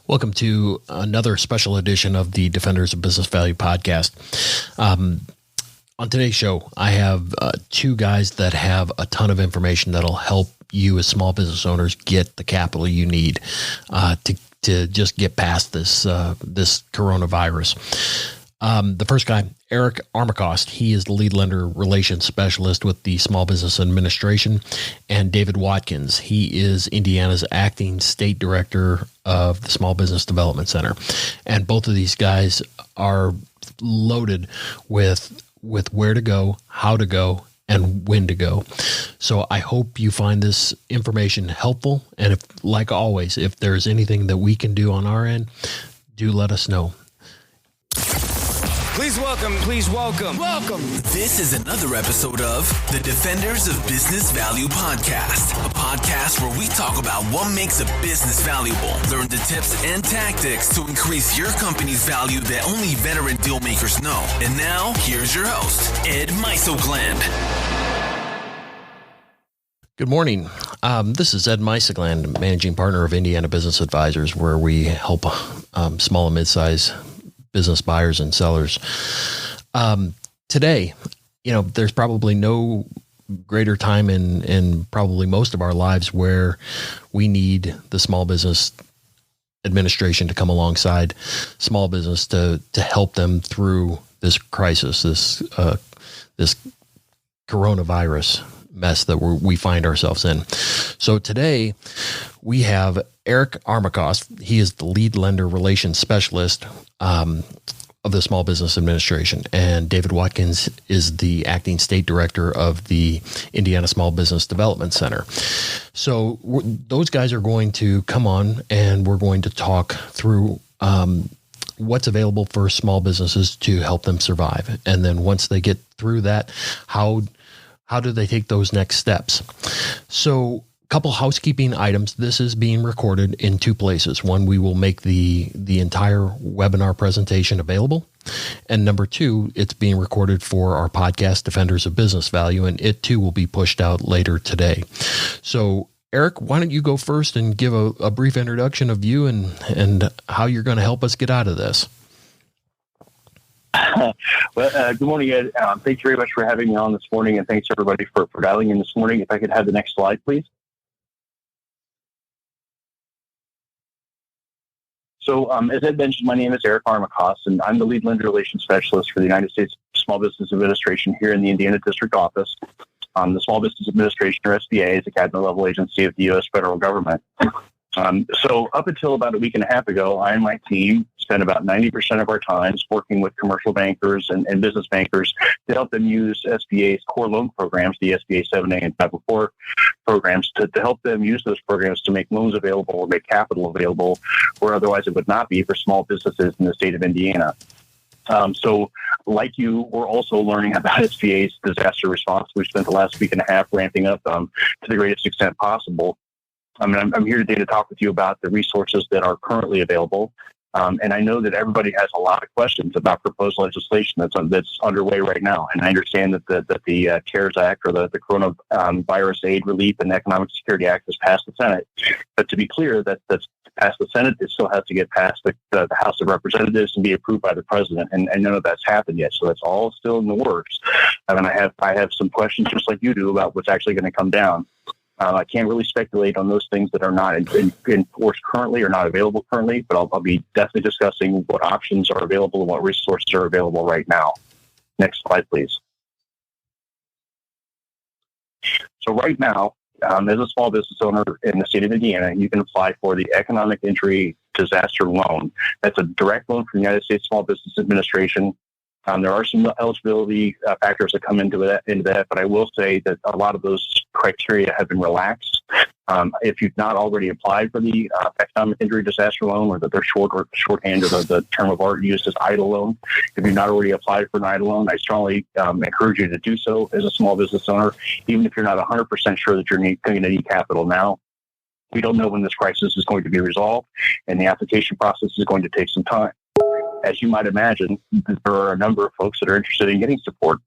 Welcome to another special edition of the Defenders of Business Value podcast. On today's show, I have two guys that have a ton of information that'll help you as small business owners get the capital you need to just get past this coronavirus. The first guy, Eric Armacost, he is the lead lender relations specialist with the Small Business Administration, and David Watkins, he is Indiana's acting state director of the Small Business Development Center. And both of these guys are loaded with where to go, how to go, and when to go. So I hope you find this information helpful. And if, like always, if there's anything that we can do on our end, do let us know. Please welcome. This is another episode of the Defenders of Business Value podcast, a podcast where we talk about what makes a business valuable, learn the tips and tactics to increase your company's value that only veteran deal makers know. And now, here's your host, Ed Meisogland. Good morning. This is Ed Meisogland, managing partner of Indiana Business Advisors, where we help small and mid-size business buyers and sellers. Today, there's probably no greater time in probably most of our lives where we need the Small Business Administration to come alongside small business to help them through this crisis, this coronavirus mess that we find ourselves in. So today we have Eric Armacost. He is the lead lender relations specialist of the Small Business Administration, and David Watkins is the acting state director of the Indiana Small Business Development Center. So those guys are going to come on, and we're going to talk through what's available for small businesses to help them survive. And then once they get through that, how do they take those next steps? So a couple housekeeping items. This is being recorded in two places. One, we will make the entire webinar presentation available. And number two, it's being recorded for our podcast, Defenders of Business Value, and it too will be pushed out later today. So Eric, why don't you go first and give a brief introduction of you and how you're going to help us get out of this? Well, good morning, Ed. Thank you very much for having me on this morning, and thanks everybody for dialing in this morning. If I could have the next slide, please. So, as Ed mentioned, my name is Eric Armacost, and I'm the lead lender relations specialist for the United States Small Business Administration here in the Indiana District Office. The Small Business Administration, or SBA, is a cabinet-level agency of the U.S. federal government. So up until about a week and a half ago, I and my team spent about 90% of our time working with commercial bankers and business bankers to help them use SBA's core loan programs, the SBA 7A and 504 programs, to help them use those programs to make loans available or make capital available where otherwise it would not be for small businesses in the state of Indiana. So like you, we're also learning about SBA's disaster response. We spent the last week and a half ramping up to the greatest extent possible. I'm here today to talk with you about the resources that are currently available. And I know that everybody has a lot of questions about proposed legislation that's underway right now. And I understand that the CARES Act, or the Coronavirus Aid, Relief, and Economic Security Act, has passed the Senate. But to be clear, that's passed the Senate. It still has to get past the House of Representatives and be approved by the President. And none of that's happened yet. So that's all still in the works. And I have some questions, just like you do, about what's actually going to come down. I can't really speculate on those things that are not in force currently or not available currently, but I'll be definitely discussing what options are available and what resources are available right now. Next slide, please. So right now, as a small business owner in the state of Indiana, you can apply for the Economic Injury Disaster Loan. That's a direct loan from the United States Small Business Administration. There are some eligibility factors that come into that, but I will say that a lot of those criteria have been relaxed. If you've not already applied for the Economic Injury Disaster Loan, or their shorthand, or the term of art used as EIDL loan, if you've not already applied for an EIDL loan, I strongly encourage you to do so as a small business owner, even if you're not 100% sure that you're going to need capital now. We don't know when this crisis is going to be resolved, and the application process is going to take some time. as you might imagine, there are a number of folks that are interested in getting support.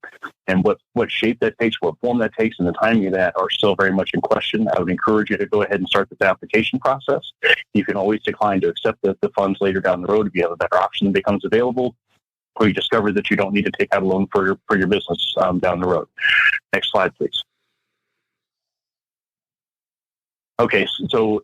And what shape that takes, what form that takes, and the timing of that are still very much in question. I would encourage you to go ahead and start this application process. You can always decline to accept the funds later down the road if you have a better option that becomes available, or you discover that you don't need to take out a loan for your business down the road. Next slide, please. Okay, so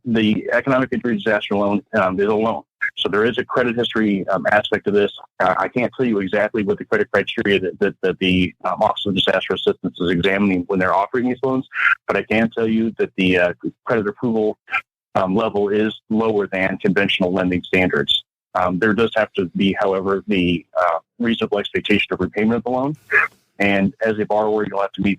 the economic injury disaster loan is a loan. So there is a credit history aspect of this. I can't tell you exactly what the credit criteria that the Office of Disaster Assistance is examining when they're offering these loans, but I can tell you that the credit approval level is lower than conventional lending standards. There does have to be, however, the reasonable expectation of repayment of the loan. And as a borrower, you'll have to meet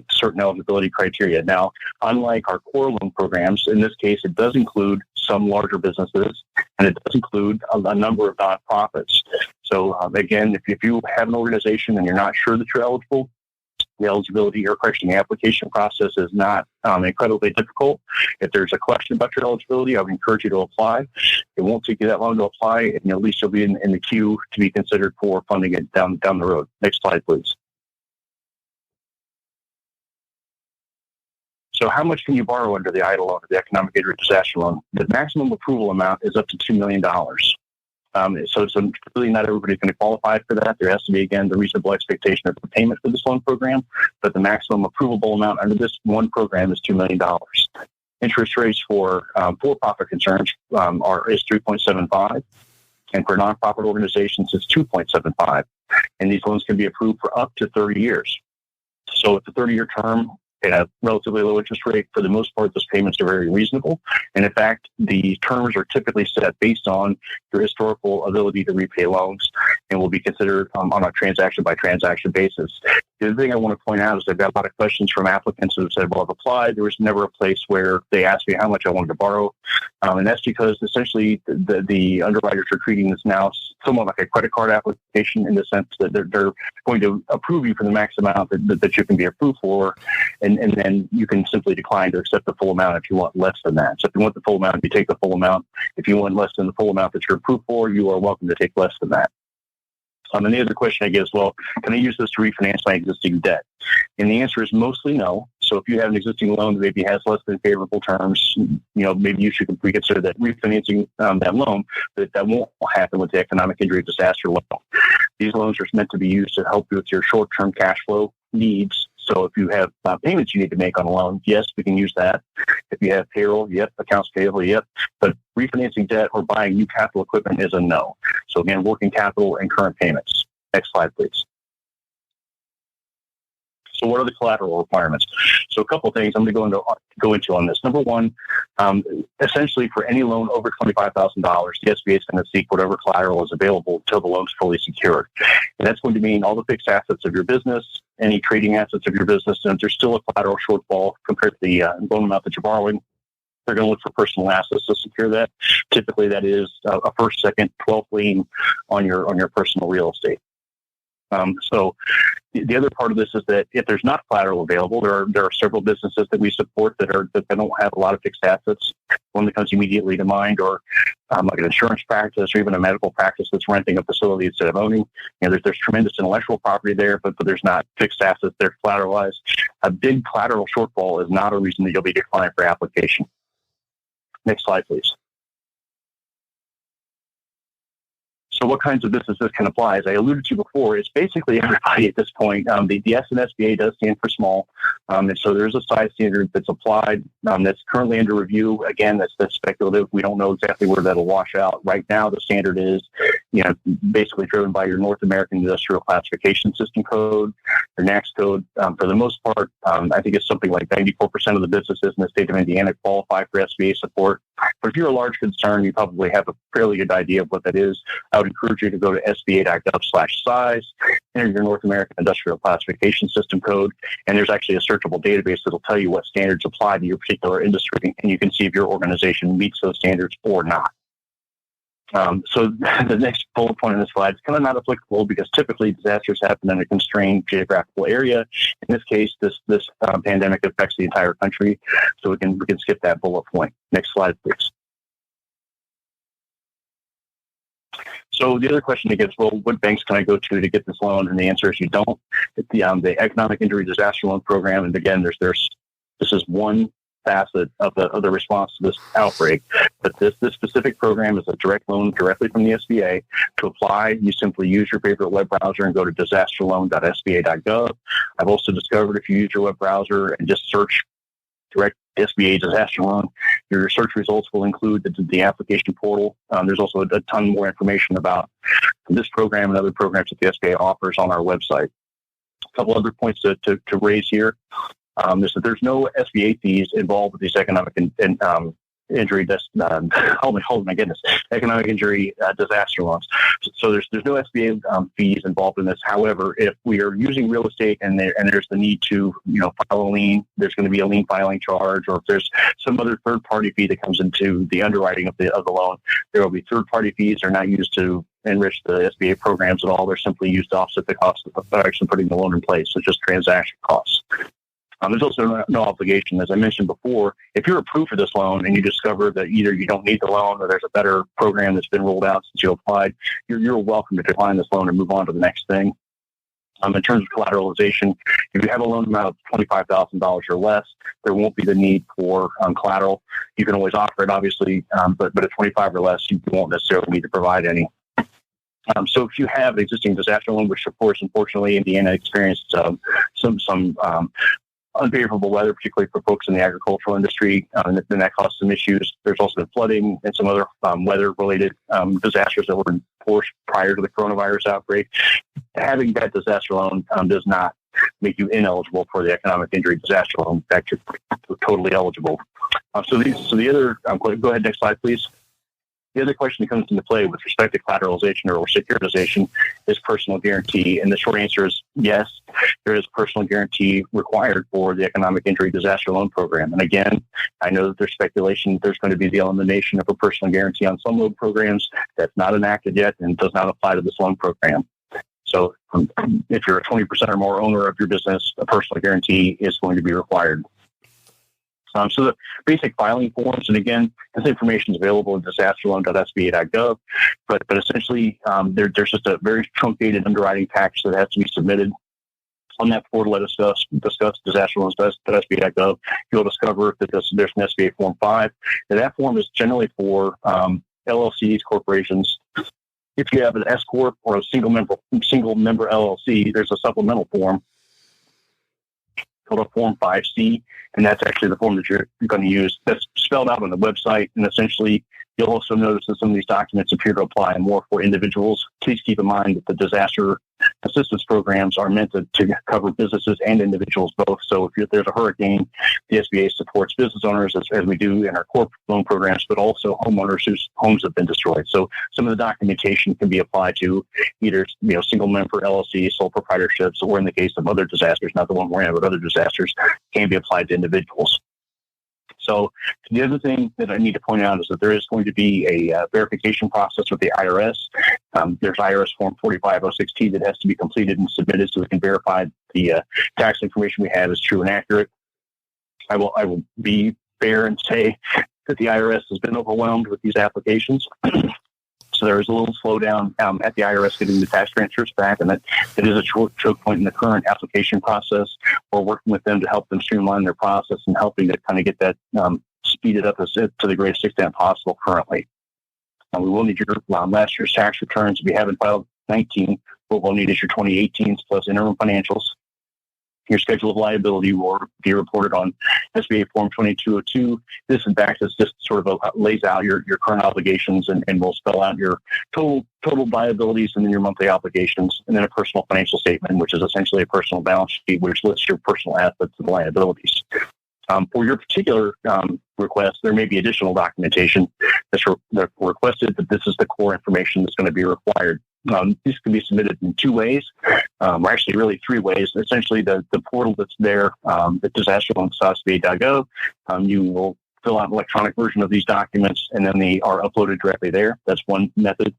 certain eligibility criteria. Now, unlike our core loan programs, in this case, it does include some larger businesses, and it does include a number of nonprofits. So, again, if you have an organization and you're not sure that you're eligible, the eligibility or correction, the application process is not incredibly difficult. If there's a question about your eligibility, I would encourage you to apply. It won't take you that long to apply, and at least you'll be in the queue to be considered for funding it down the road. Next slide, please. So how much can you borrow under the EIDL loan, the Economic Injury Disaster Loan? The maximum approval amount is up to $2 million. So really not everybody's going to qualify for that. There has to be, again, the reasonable expectation of repayment for this loan program, but the maximum approvable amount under this one program is $2 million. Interest rates for for-profit concerns is 3.75, and for nonprofit organizations, it's 2.75. And these loans can be approved for up to 30 years. So it's a 30-year term at a relatively low interest rate. For the most part, those payments are very reasonable. And in fact, the terms are typically set based on your historical ability to repay loans and will be considered on a transaction-by-transaction basis. The other thing I want to point out is I've got a lot of questions from applicants who have said, well, I've applied. There was never a place where they asked me how much I wanted to borrow. And that's because essentially the underwriters are treating this now somewhat like a credit card application in the sense that they're going to approve you for the max amount that you can be approved for. And then you can simply decline to accept the full amount if you want less than that. So if you want the full amount, you take the full amount. If you want less than the full amount that you're approved for, you are welcome to take less than that. And the other question I get is, well, can I use this to refinance my existing debt? And the answer is mostly no. So if you have an existing loan that maybe has less than favorable terms, maybe you should reconsider that refinancing that loan, but that won't happen with the economic injury disaster loan. These loans are meant to be used to help you with your short-term cash flow needs. So if you have payments you need to make on a loan, yes, we can use that. If you have payroll, yep. Accounts payable, yep. But refinancing debt or buying new capital equipment is a no. So again, working capital and current payments. Next slide, please. So what are the collateral requirements? So a couple of things I'm going to go into on this. Number one, essentially for any loan over $25,000, the SBA is going to seek whatever collateral is available until the loan is fully secured. And that's going to mean all the fixed assets of your business, any trading assets of your business, and if there's still a collateral shortfall compared to the loan amount that you're borrowing, they're going to look for personal assets to secure that. Typically, that is a first, second, 12th lien on your personal real estate. So the other part of this is that if there's not collateral available, there are several businesses that we support that don't have a lot of fixed assets. One that comes immediately to mind, or like an insurance practice, or even a medical practice that's renting a facility instead of owning. There's tremendous intellectual property there, but there's not fixed assets. They're collateralized. A big collateral shortfall is not a reason that you'll be declined for application. Next slide, please. So what kinds of businesses can apply? As I alluded to before, it's basically everybody at this point. The S in SBA does stand for small. And so there's a size standard that's applied that's currently under review. Again, that's speculative. We don't know exactly where that'll wash out. Right now, the standard is, basically driven by your North American Industrial Classification System code, your NAICS code. For the most part, I think it's something like 94% of the businesses in the state of Indiana qualify for SBA support. But if you're a large concern, you probably have a fairly good idea of what that is. I would encourage you to go to sba.gov/size, enter your North American Industrial Classification System code, and there's actually a searchable database that'll tell you what standards apply to your particular industry, and you can see if your organization meets those standards or not. So the next bullet point on this slide is kind of not applicable because typically disasters happen in a constrained geographical area. In this case, this pandemic affects the entire country, so we can skip that bullet point. Next slide, please. So the other question again is, well, what banks can I go to get this loan? And the answer is you don't. The Economic Injury Disaster Loan Program, and again, this is one facet of the response to this outbreak. But this specific program is a direct loan directly from the SBA. To apply, you simply use your favorite web browser and go to disasterloan.sba.gov. I've also discovered if you use your web browser and just search direct SBA disaster loan, your search results will include the application portal. There's also a ton more information about this program and other programs that the SBA offers on our website. A couple other points to raise here is that there's no SBA fees involved with these economic injury. Economic injury disaster loans. So there's no SBA fees involved in this. However, if we are using real estate and there's the need to file a lien, there's going to be a lien filing charge, or if there's some other third party fee that comes into the underwriting of the loan, there will be third party fees. They're not used to enrich the SBA programs at all. They're simply used to offset the cost of actually putting the loan in place. So just transaction costs. There's also no obligation. As I mentioned before, if you're approved for this loan and you discover that either you don't need the loan or there's a better program that's been rolled out since you applied, you're welcome to decline this loan and move on to the next thing. In terms of collateralization, if you have a loan amount of $25,000 or less, there won't be the need for collateral. You can always offer it, obviously, but at 25 or less, you won't necessarily need to provide any. So if you have an existing disaster loan, which of course, unfortunately, Indiana experienced some unfavorable weather, particularly for folks in the agricultural industry, and then that caused some issues. There's also been flooding and some other weather-related disasters that were enforced prior to the coronavirus outbreak. Having that disaster loan does not make you ineligible for the economic injury disaster loan. In fact, you're totally eligible. So the other, go ahead, next slide, please. The other question that comes into play with respect to collateralization or securitization is personal guarantee. And the short answer is yes, there is personal guarantee required for the Economic Injury Disaster Loan Program. And again, I know that there's speculation that there's going to be the elimination of a personal guarantee on some loan programs. That's not enacted yet and does not apply to this loan program. So if you're a 20% or more owner of your business, a personal guarantee is going to be required. So the basic filing forms, and again, this information is available at disasterloan.sba.gov, but essentially there's just a very truncated underwriting package that has to be submitted. On that portal, let us discuss disasterloans.sba.gov. You'll discover that there's an SBA Form 5. And that form is generally for LLCs, corporations. If you have an S Corp or a single member LLC, there's a supplemental form called a Form 5C, and that's actually the form that you're going to use. That's spelled out on the website, and essentially you'll also notice that some of these documents appear to apply more for individuals. Please keep in mind that the disaster assistance programs are meant to cover businesses and individuals both. So if there's a hurricane, the SBA supports business owners as we do in our corporate loan programs, but also homeowners whose homes have been destroyed. So some of the documentation can be applied to either single member LLC, sole proprietorships, or in the case of other disasters, not the one we're in, but other disasters, can be applied to individuals. So the other thing that I need to point out is that there is going to be a verification process with the IRS. There's IRS Form 4506T that has to be completed and submitted so we can verify the tax information we have is true and accurate. I will be fair and say that the IRS has been overwhelmed with these applications. So there is a little slowdown at the IRS getting the tax transfers back, and that it is a choke point in the current application process. We're working with them to help them streamline their process and helping to kind of get that speeded up to the greatest extent possible currently. We will need your last year's tax returns. If you haven't filed 19, what we'll need is your 2018s plus interim financials. Your schedule of liability will be reported on SBA Form 2202. This, in fact, is just sort of lays out your current obligations and will spell out your total liabilities and then your monthly obligations, and then a personal financial statement, which is essentially a personal balance sheet, which lists your personal assets and liabilities. For your particular request, there may be additional documentation that's requested, but this is the core information that's going to be required. These can be submitted in two ways, or actually really three ways. Essentially, the portal that's there at disasterloans.sba.gov, you will fill out an electronic version of these documents, and then they are uploaded directly there. That's one method.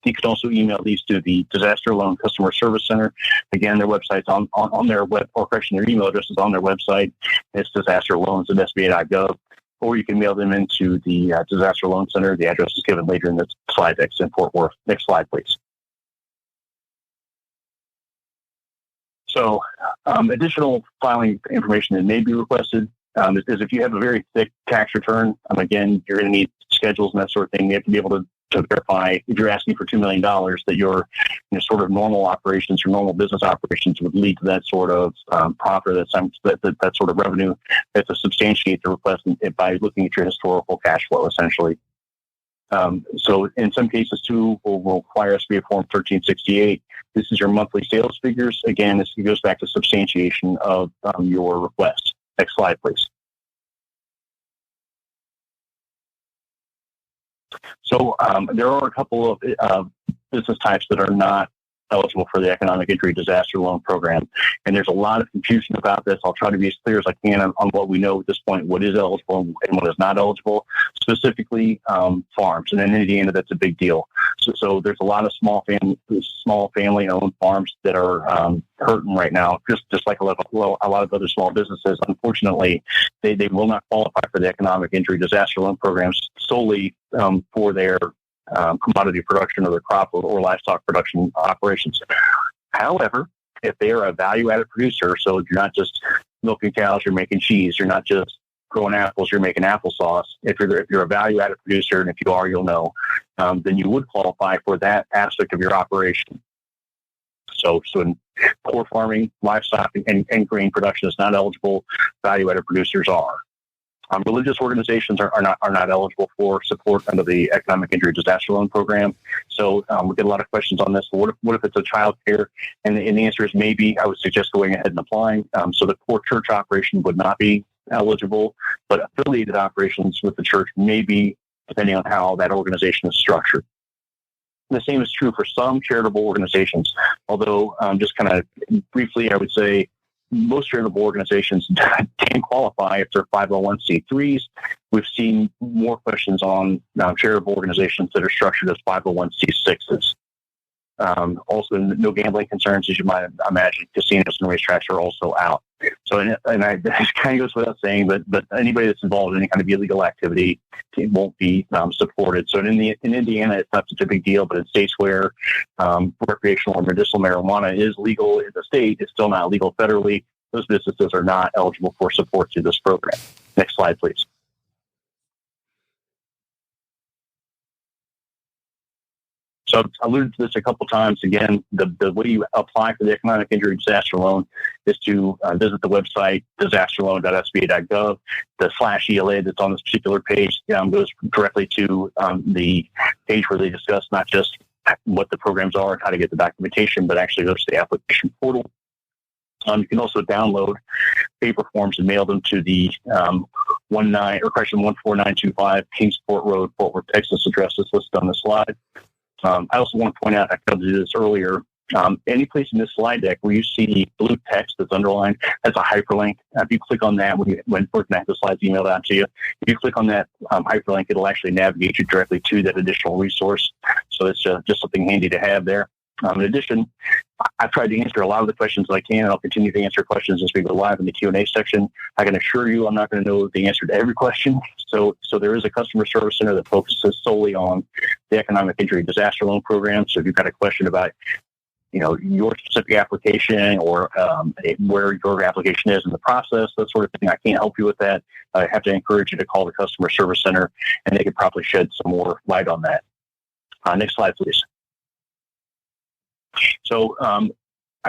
You can also email these to the Disaster Loan Customer Service Center. Again, their website's on their web, or correction, their email address is on their website. It's disasterloans.sba.gov. or you can mail them into the Disaster Loan Center. The address is given later in the slide deck in Fort Worth. Next slide, please. So additional filing information that may be requested is if you have a very thick tax return, again, you're going to need schedules and that sort of thing. You have to be able to verify, if you're asking for $2 million, that your sort of normal operations, your normal business operations would lead to that sort of profit, that sort of revenue. You have to substantiate the request by looking at your historical cash flow, essentially. So in some cases, too, will require us to be a Form 1368. This is your monthly sales figures. Again, this goes back to substantiation of your request. Next slide, please. So there are a couple of business types that are not eligible for the Economic Injury Disaster Loan Program. And there's a lot of confusion about this. I'll try to be as clear as I can on what we know at this point, what is eligible and what is not eligible, specifically farms. And in Indiana, that's a big deal. So there's a lot of small family-owned farms that are hurting right now, just like a lot of other small businesses. Unfortunately, they will not qualify for the Economic Injury Disaster Loan Programs solely for their commodity production or their crop or livestock production operations. However, if they are a value-added producer, so you're not just milking cows, you're making cheese, you're not just growing apples, you're making applesauce. If you're a value-added producer, and if you are, you'll know, then you would qualify for that aspect of your operation. So in core farming, livestock, and grain production is not eligible. Value-added producers are. Religious organizations are not eligible for support under the Economic Injury Disaster Loan Program. So we get a lot of questions on this. What if it's a child care? And the answer is maybe. I would suggest going ahead and applying. So the core church operation would not be eligible, but affiliated operations with the church may be, depending on how that organization is structured. The same is true for some charitable organizations, although just kind of briefly, I would say most charitable organizations can qualify if they're 501c3s. We've seen more questions on charitable organizations that are structured as 501c6s. Also, no gambling concerns, as you might imagine. Casinos and racetracks are also out. So, and this kind of goes without saying, but anybody that's involved in any kind of illegal activity won't be supported. So in Indiana, it's not such a big deal, but in states where recreational or medicinal marijuana is legal in the state, it's still not legal federally. Those businesses are not eligible for support through this program. Next slide, please. So I've alluded to this a couple times. Again, the way you apply for the Economic Injury Disaster Loan is to visit the website, disasterloan.sba.gov. The /ELA that's on this particular page goes directly to the page where they discuss not just what the programs are and how to get the documentation, but actually goes to the application portal. You can also download paper forms and mail them to the 14925 Kingsport Road, Fort Worth, Texas address that's listed on the slide. I also want to point out, I failed to do this earlier, any place in this slide deck where you see blue text that's underlined, that's a hyperlink. If you click on that, when the slides emailed out to you, if you click on that hyperlink, it'll actually navigate you directly to that additional resource. So it's just something handy to have there. In addition, I've tried to answer a lot of the questions that I can, and I'll continue to answer questions as we go live in the Q&A section. I can assure you I'm not going to know the answer to every question. So there is a customer service center that focuses solely on the Economic Injury Disaster Loan Program. So if you've got a question about your specific application or where your application is in the process, that sort of thing, I can't help you with that. I have to encourage you to call the customer service center, and they could probably shed some more light on that. Next slide, please. So I'm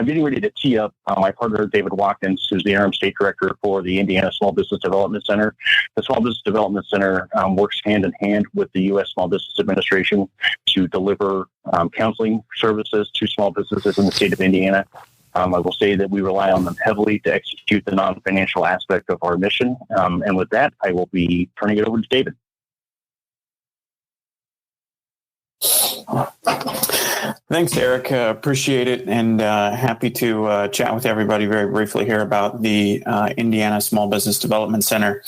getting ready to tee up my partner, David Watkins, who's the interim state director for the Indiana Small Business Development Center. The Small Business Development Center works hand in hand with the U.S. Small Business Administration to deliver counseling services to small businesses in the state of Indiana. I will say that we rely on them heavily to execute the non-financial aspect of our mission. And with that, I will be turning it over to David. Thanks, Eric. Appreciate it, and happy to chat with everybody very briefly here about the Indiana Small Business Development Center.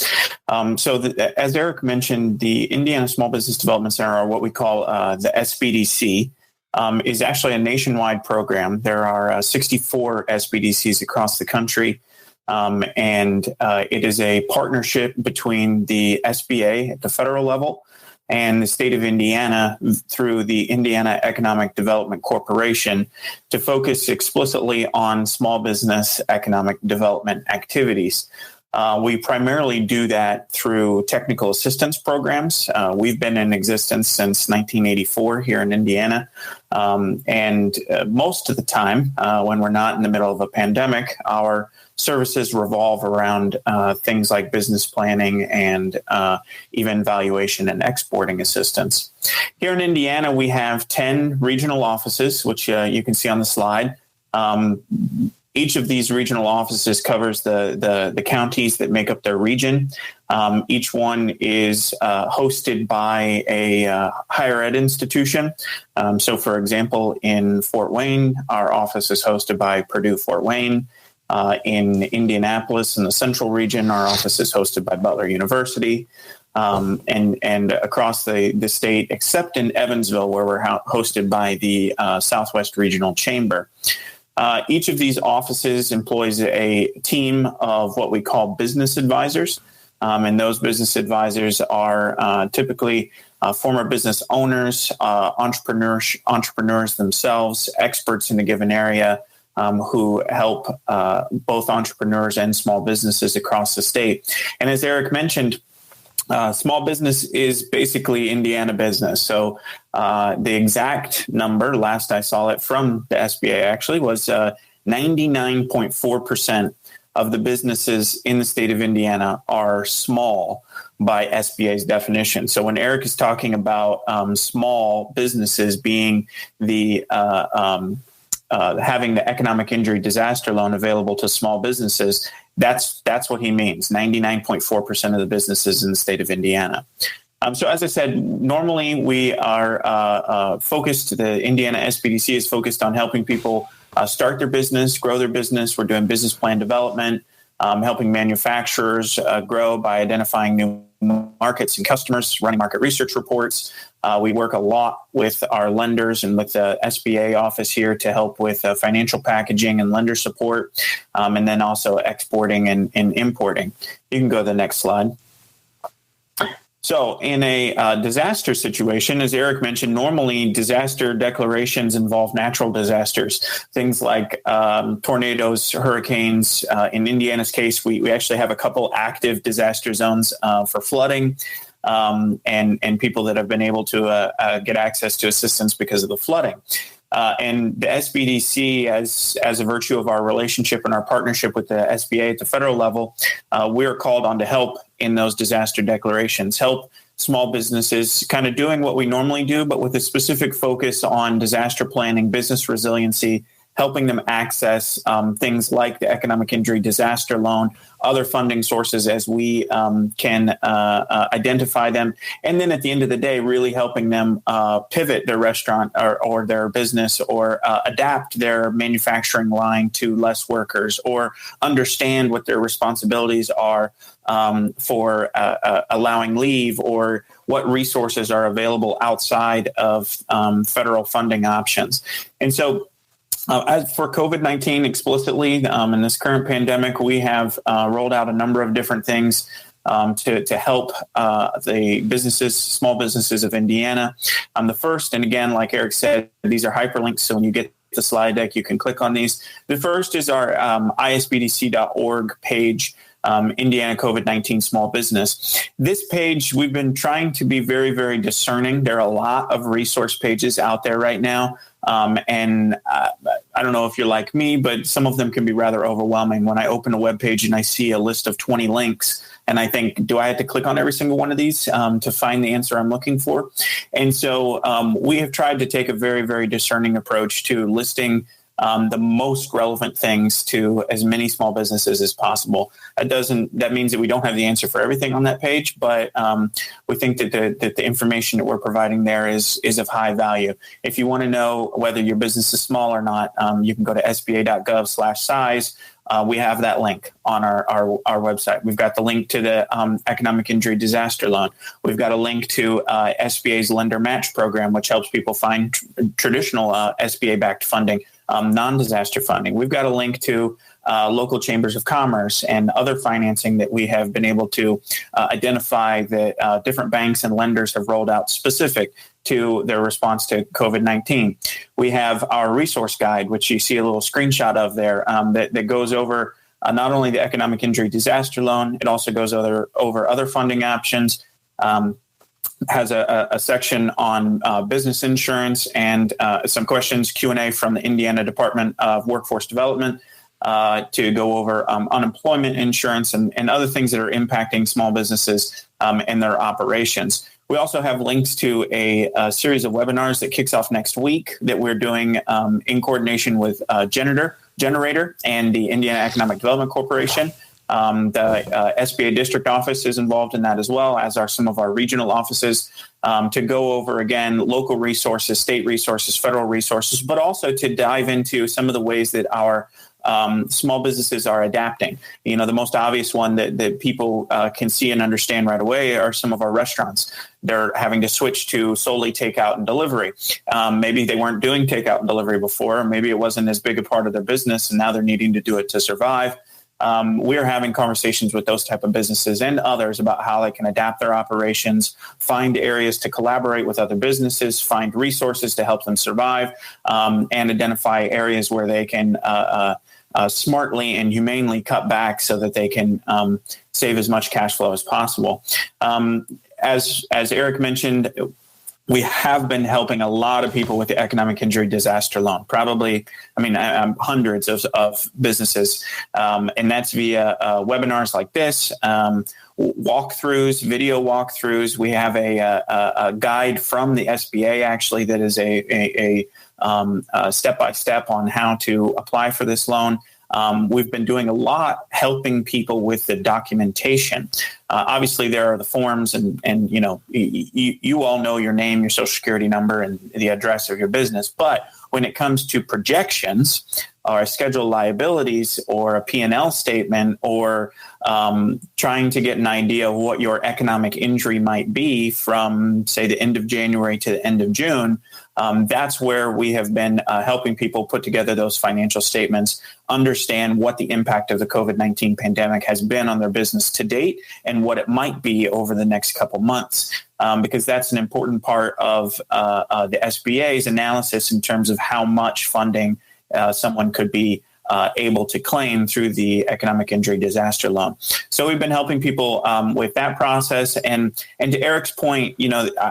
As Eric mentioned, the Indiana Small Business Development Center, or what we call the SBDC, is actually a nationwide program. There are 64 SBDCs across the country. And it is a partnership between the SBA at the federal level and the state of Indiana through the Indiana Economic Development Corporation to focus explicitly on small business economic development activities. We primarily do that through technical assistance programs. We've been in existence since 1984 here in Indiana. And most of the time, when we're not in the middle of a pandemic, our services revolve around things like business planning and even valuation and exporting assistance. Here in Indiana, we have 10 regional offices, which you can see on the slide. Each of these regional offices covers the counties that make up their region. Each one is hosted by a higher ed institution. So, for example, in Fort Wayne, our office is hosted by Purdue Fort Wayne. In Indianapolis, in the central region, our office is hosted by Butler University. And across the state, except in Evansville, where we're hosted by the Southwest Regional Chamber. Each of these offices employs a team of what we call business advisors. And those business advisors are typically former business owners, entrepreneurs themselves, experts in a given area, who help both entrepreneurs and small businesses across the state. And as Eric mentioned, small business is basically Indiana business. So the exact number, last I saw it from the SBA actually, was 99.4% of the businesses in the state of Indiana are small by SBA's definition. So when Eric is talking about small businesses being the having the economic injury disaster loan available to small businesses, that's what he means, 99.4% of the businesses in the state of Indiana. So as I said, normally we are focused, the Indiana SBDC is focused on helping people start their business, grow their business. We're doing business plan development, helping manufacturers grow by identifying new markets and customers, running market research reports. We work a lot with our lenders and with the SBA office here to help with financial packaging and lender support, and then also exporting and importing. You can go to the next slide. So in a disaster situation, as Eric mentioned, normally disaster declarations involve natural disasters, things like tornadoes, hurricanes. In Indiana's case, we actually have a couple active disaster zones for flooding. And people that have been able to get access to assistance because of the flooding. And the SBDC, as a virtue of our relationship and our partnership with the SBA at the federal level, we are called on to help in those disaster declarations, help small businesses kind of doing what we normally do, but with a specific focus on disaster planning, business resiliency, helping them access things like the economic injury disaster loan, other funding sources as we can identify them. And then at the end of the day, really helping them pivot their restaurant or their business or adapt their manufacturing line to less workers or understand what their responsibilities are for allowing leave or what resources are available outside of federal funding options. And so as for COVID-19 explicitly, in this current pandemic, we have rolled out a number of different things to help the businesses, small businesses of Indiana. The first, and again, like Eric said, these are hyperlinks, so when you get the slide deck, you can click on these. The first is our isbdc.org page, Indiana COVID-19 Small Business. This page, we've been trying to be very, very discerning. There are a lot of resource pages out there right now. And I don't know if you're like me, but some of them can be rather overwhelming. When I open a web page and I see a list of 20 links, and I think, do I have to click on every single one of these to find the answer I'm looking for? And so we have tried to take a very, very discerning approach to listing the most relevant things to as many small businesses as possible. That means that we don't have the answer for everything on that page, but we think that the information that we're providing there is of high value. If you want to know whether your business is small or not, you can go to sba.gov/size. We have that link on our website. We've got the link to the economic injury disaster loan. We've got a link to SBA's lender match program, which helps people find traditional SBA-backed funding non-disaster funding. We've got a link to local chambers of commerce and other financing that we have been able to identify that different banks and lenders have rolled out specific to their response to COVID-19. We have our resource guide, which you see a little screenshot of there, that goes over not only the economic injury disaster loan, it also goes over other funding options, has a section on business insurance and some questions, Q&A from the Indiana Department of Workforce Development to go over unemployment insurance and other things that are impacting small businesses and their operations. We also have links to a series of webinars that kicks off next week that we're doing in coordination with Generator and the Indiana Economic Development Corporation. The SBA district office is involved in that as well, as are some of our regional offices, to go over, again, local resources, state resources, federal resources, but also to dive into some of the ways that our small businesses are adapting. The most obvious one that people can see and understand right away are some of our restaurants. They're having to switch to solely takeout and delivery. Maybe they weren't doing takeout and delivery before. Maybe it wasn't as big a part of their business, and now they're needing to do it to survive. We're having conversations with those type of businesses and others about how they can adapt their operations, find areas to collaborate with other businesses, find resources to help them survive, and identify areas where they can smartly and humanely cut back so that they can save as much cash flow as possible. As Eric mentioned, we have been helping a lot of people with the economic injury disaster loan, hundreds of businesses. And that's via webinars like this, walkthroughs, video walkthroughs. We have a guide from the SBA, actually, that is a step-by-step on how to apply for this loan. We've been doing a lot helping people with the documentation. Obviously, there are the forms, and you all know your name, your social security number, and the address of your business. But when it comes to projections or scheduled liabilities or a P&L statement or trying to get an idea of what your economic injury might be from, say, the end of January to the end of June, that's where we have been helping people put together those financial statements, understand what the impact of the COVID-19 pandemic has been on their business to date and what it might be over the next couple months, because that's an important part of the SBA's analysis in terms of how much funding someone could be able to claim through the economic injury disaster loan. So we've been helping people with that process. And to Eric's point,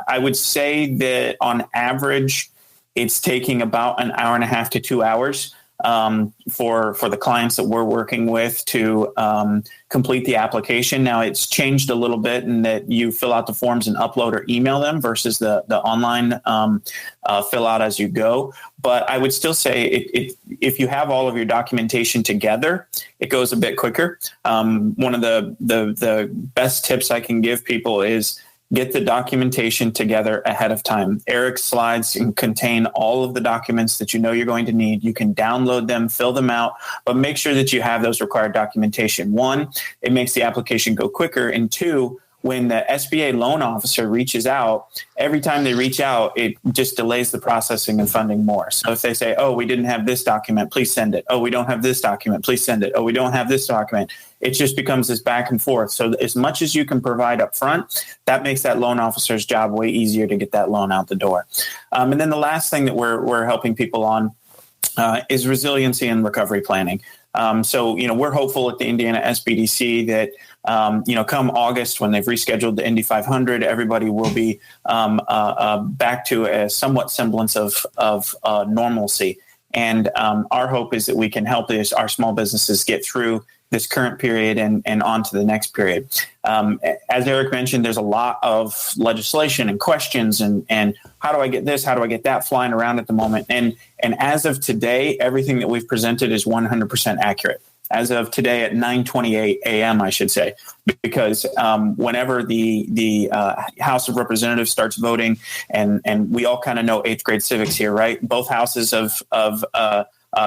I would say that on average, it's taking about an hour and a half to 2 hours for the clients that we're working with to complete the application. Now, it's changed a little bit in that you fill out the forms and upload or email them versus the online fill out as you go. But I would still say if you have all of your documentation together, it goes a bit quicker. One of the best tips I can give people is get the documentation together ahead of time. Eric's slides can contain all of the documents that you know you're going to need. You can download them, fill them out, but make sure that you have those required documentation. One, it makes the application go quicker. And two, when the SBA loan officer reaches out, every time they reach out, it just delays the processing and funding more. So if they say, oh, we didn't have this document, please send it. Oh, we don't have this document, please send it. Oh, we don't have this document. It just becomes this back and forth. So as much as you can provide up front, that makes that loan officer's job way easier to get that loan out the door. And then the last thing that we're helping people on is resiliency and recovery planning. So we're hopeful at the Indiana SBDC that come August, when they've rescheduled the Indy 500, everybody will be back to a somewhat semblance of normalcy. And our hope is that we can help our small businesses get through this current period and on to the next period. As Eric mentioned, there's a lot of legislation and questions and how do I get this? How do I get that flying around at the moment? And as of today, everything that we've presented is 100% accurate. As of today at 9:28 a.m., I should say, because whenever the House of Representatives starts voting, and we all kind of know eighth grade civics here, right? Both houses of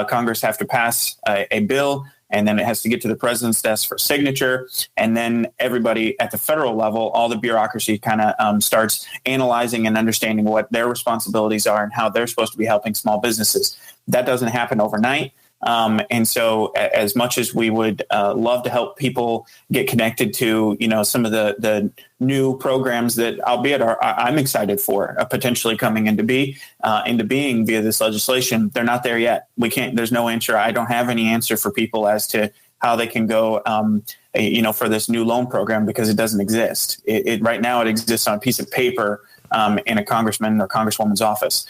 Congress have to pass a bill. and then it has to get to the president's desk for signature. And then everybody at the federal level, all the bureaucracy kind of starts analyzing and understanding what their responsibilities are and how they're supposed to be helping small businesses. That doesn't happen overnight. And so as much as we would love to help people get connected to, some of the new programs that albeit I'm excited for potentially coming into being via this legislation, they're not there yet. There's no answer. I don't have any answer for people as to how they can go, for this new loan program because it doesn't exist. Right now it exists on a piece of paper in a congressman or congresswoman's office.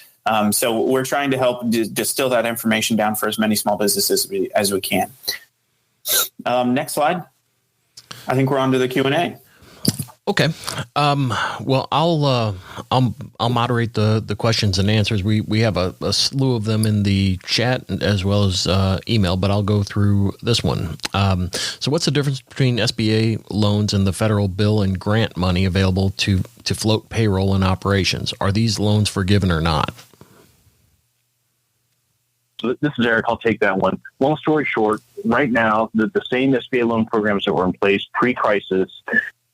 So we're trying to help distill that information down for as many small businesses as we can. Next slide. I think we're on to the Q&A. Okay. Well, I'll moderate the questions and answers. We have a slew of them in the chat as well as email, but I'll go through this one. So what's the difference between SBA loans and the federal bill and grant money available to float payroll and operations? Are these loans forgiven or not? So this is Eric. I'll take that one. Long story short, right now, the same SBA loan programs that were in place pre-crisis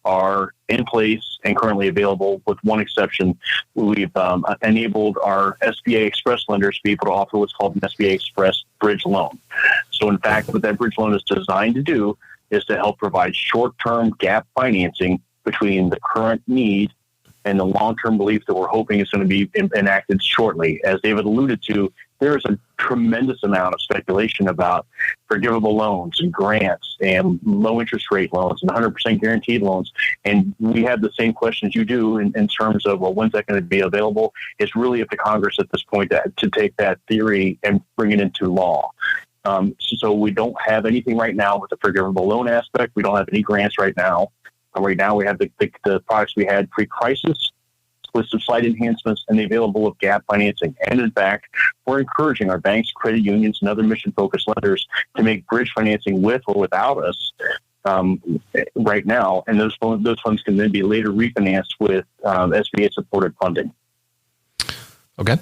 are in place and currently available, with one exception. We've enabled our SBA Express lenders to be able to offer what's called an SBA Express bridge loan. So in fact, what that bridge loan is designed to do is to help provide short-term gap financing between the current need and the long-term belief that we're hoping is going to be enacted shortly. As David alluded to, there is a tremendous amount of speculation about forgivable loans and grants and low interest rate loans and 100% guaranteed loans. And we have the same questions you do in terms of, well, when's that going to be available? It's really up to Congress at this point to take that theory and bring it into law. So we don't have anything right now with the forgivable loan aspect. We don't have any grants right now. Right now we have the products we had pre-crisis, with some slight enhancements and the available of gap financing. And in fact, we're encouraging our banks, credit unions, and other mission-focused lenders to make bridge financing with or without us right now. And those funds can then be later refinanced with SBA-supported funding. Okay.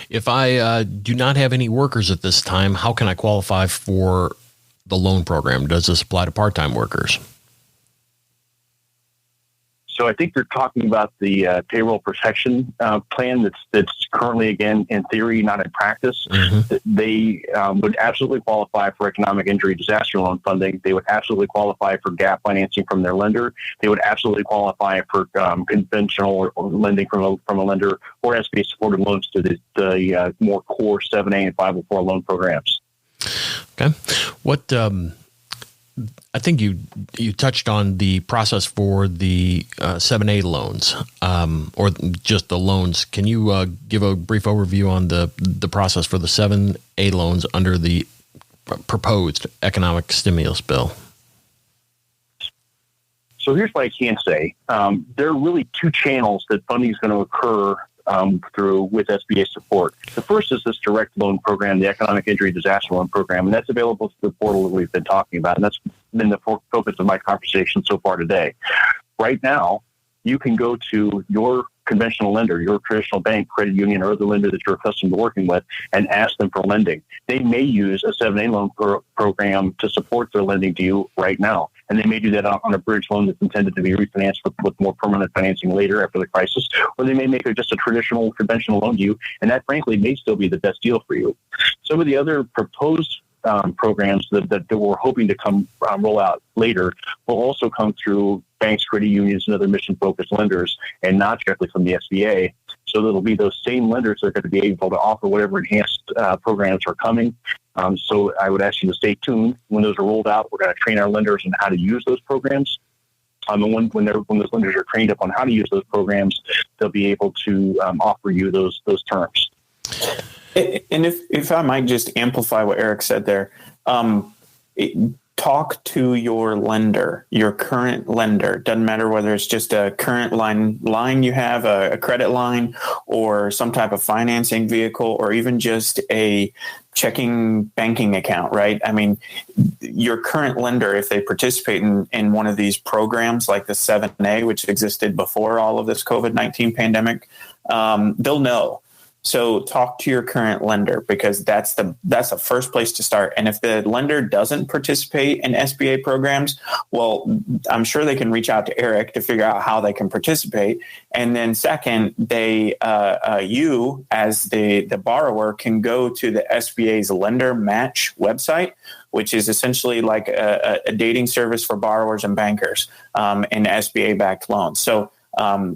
If I do not have any workers at this time, how can I qualify for the loan program? Does this apply to part-time workers? So I think they're talking about the payroll protection plan that's currently, again, in theory, not in practice. Mm-hmm. They would absolutely qualify for economic injury disaster loan funding. They would absolutely qualify for gap financing from their lender. They would absolutely qualify for conventional lending from a lender, or SBA supported loans to the more core 7A and 504 loan programs. Okay. What I think you touched on the process for the 7A loans, or just the loans. Can you give a brief overview on the process for the 7A loans under the proposed economic stimulus bill? So here's what I can say. There are really two channels that funding is going to occur through with SBA support. The first is this direct loan program, the Economic Injury Disaster Loan Program, and that's available through the portal that we've been talking about, and that's been the focus of my conversation so far today. Right now, you can go to your conventional lender, your traditional bank, credit union, or other lender that you're accustomed to working with, and ask them for lending. They may use a 7A loan program to support their lending to you right now. And they may do that on a bridge loan that's intended to be refinanced with more permanent financing later after the crisis. Or they may make it just a traditional conventional loan to you, and that, frankly, may still be the best deal for you. Some of the other proposed programs that we're hoping to roll out later will also come through banks, credit unions, and other mission-focused lenders, and not directly from the SBA. So it'll be those same lenders that are going to be able to offer whatever enhanced programs are coming. So I would ask you to stay tuned. When those are rolled out, we're going to train our lenders on how to use those programs. And when those lenders are trained up on how to use those programs, they'll be able to offer you those terms. And if I might just amplify what Eric said there, talk to your lender, your current lender. Doesn't matter whether it's just a current line you have, a credit line, or some type of financing vehicle, or even just a checking banking account, right? I mean, your current lender, if they participate in one of these programs like the 7A, which existed before all of this COVID-19 pandemic, they'll know So talk to your current lender, because that's the first place to start. And if the lender doesn't participate in SBA programs, well, I'm sure they can reach out to Eric to figure out how they can participate. And then second, you as the borrower can go to the SBA's Lender Match website, which is essentially like a dating service for borrowers and bankers in SBA-backed loans. So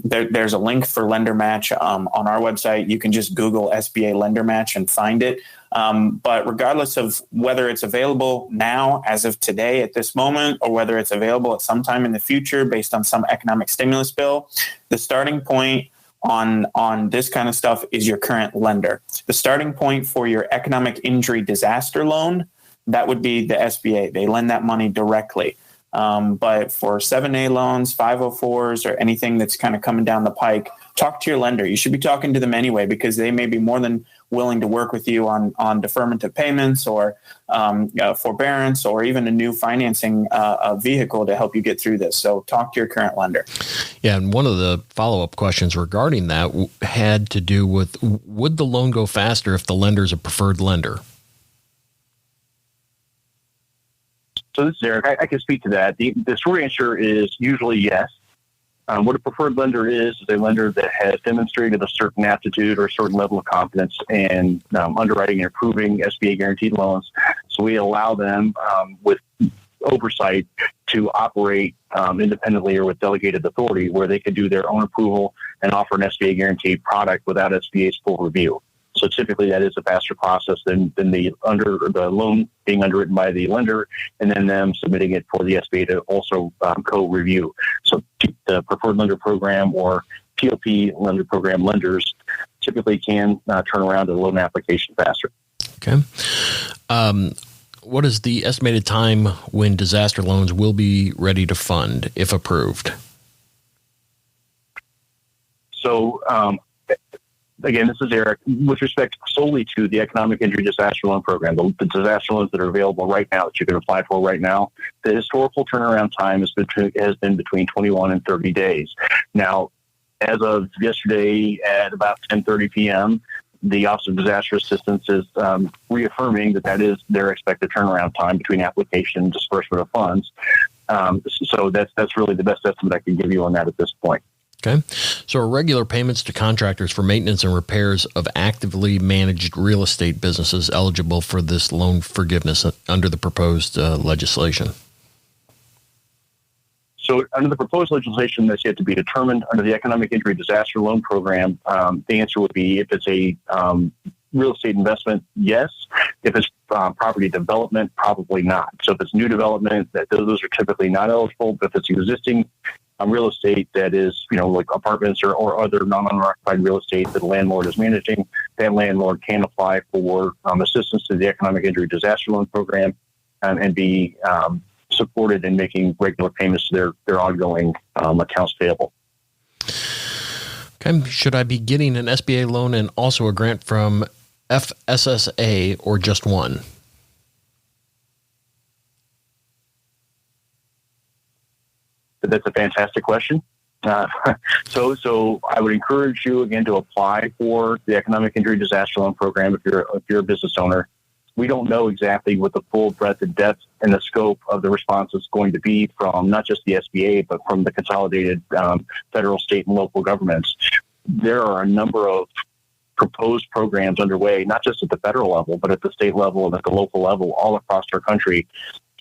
there's a link for Lender Match on our website. You can just Google SBA Lender Match and find it. But regardless of whether it's available now, as of today, at this moment, or whether it's available at some time in the future based on some economic stimulus bill, the starting point on this kind of stuff is your current lender. The starting point for your economic injury disaster loan, that would be the SBA. They lend that money directly. But for 7A loans, 504s, or anything that's kind of coming down the pike, talk to your lender. You should be talking to them anyway, because they may be more than willing to work with you on deferment of payments or forbearance, or even a new financing vehicle to help you get through this. So talk to your current lender. Yeah, and one of the follow-up questions regarding that had to do with, would the loan go faster if the lender is a preferred lender? So this is Eric. I can speak to that. The short answer is usually yes. What a preferred lender is a lender that has demonstrated a certain aptitude or a certain level of competence in underwriting and approving SBA guaranteed loans. So we allow them with oversight to operate independently or with delegated authority, where they can do their own approval and offer an SBA guaranteed product without SBA's full review. So typically that is a faster process than the loan being underwritten by the lender and then them submitting it for the SBA to also co-review. So the preferred lender program or POP lender program lenders typically can turn around a loan application faster. Okay. What is the estimated time when disaster loans will be ready to fund if approved? So, again, this is Eric. With respect solely to the Economic Injury Disaster Loan Program, the disaster loans that are available right now that you can apply for right now, the historical turnaround time has been between 21 and 30 days. Now, as of yesterday at about 10:30 p.m., the Office of Disaster Assistance is reaffirming that is their expected turnaround time between application and disbursement of funds. So that's really the best estimate I can give you on that at this point. Okay. So are regular payments to contractors for maintenance and repairs of actively managed real estate businesses eligible for this loan forgiveness under the proposed legislation? So under the proposed legislation that's yet to be determined, under the Economic Injury Disaster Loan Program, the answer would be if it's a real estate investment, yes. If it's property development, probably not. So if it's new development, those are typically not eligible. But if it's existing real estate that is, like apartments or other non-owner-occupied real estate that the landlord is managing, that landlord can apply for assistance to the Economic Injury Disaster Loan Program and be supported in making regular payments to their ongoing accounts payable. Okay. Should I be getting an SBA loan and also a grant from FSSA or just one? That's a fantastic question. So I would encourage you again to apply for the Economic Injury Disaster Loan Program if you're a business owner. We don't know exactly what the full breadth and depth and the scope of the response is going to be from not just the SBA, but from the consolidated federal, state, and local governments. There are a number of proposed programs underway, not just at the federal level, but at the state level and at the local level all across our country.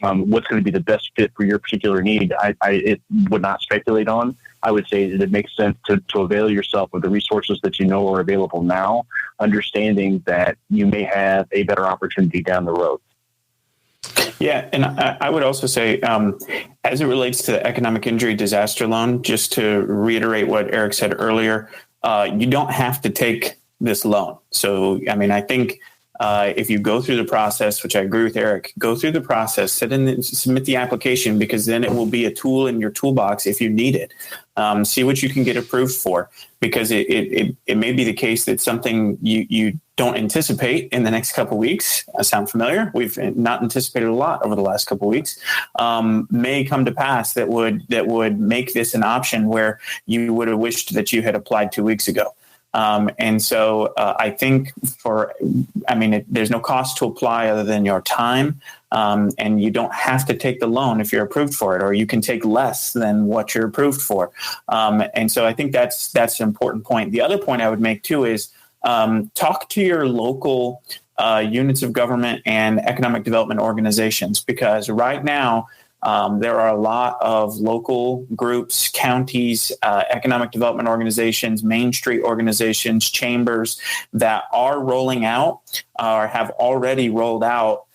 What's going to be the best fit for your particular need, I would not speculate on. I would say that it makes sense to avail yourself of the resources that you know are available now, understanding that you may have a better opportunity down the road. Yeah, and I would also say, as it relates to the economic injury disaster loan, just to reiterate what Eric said earlier, you don't have to take this loan. So, I think if you go through the process, which I agree with Eric, go through the process, submit the application, because then it will be a tool in your toolbox if you need it. See what you can get approved for, because it may be the case that something you don't anticipate in the next couple of weeks. Sound familiar? We've not anticipated a lot over the last couple of weeks. May come to pass that would make this an option where you would have wished that you had applied 2 weeks ago. And so I think there's no cost to apply other than your time. And you don't have to take the loan if you're approved for it, or you can take less than what you're approved for. And so I think that's an important point. The other point I would make too is talk to your local units of government and economic development organizations, because right now there are a lot of local groups, counties, economic development organizations, Main Street organizations, chambers that are rolling out or have already rolled out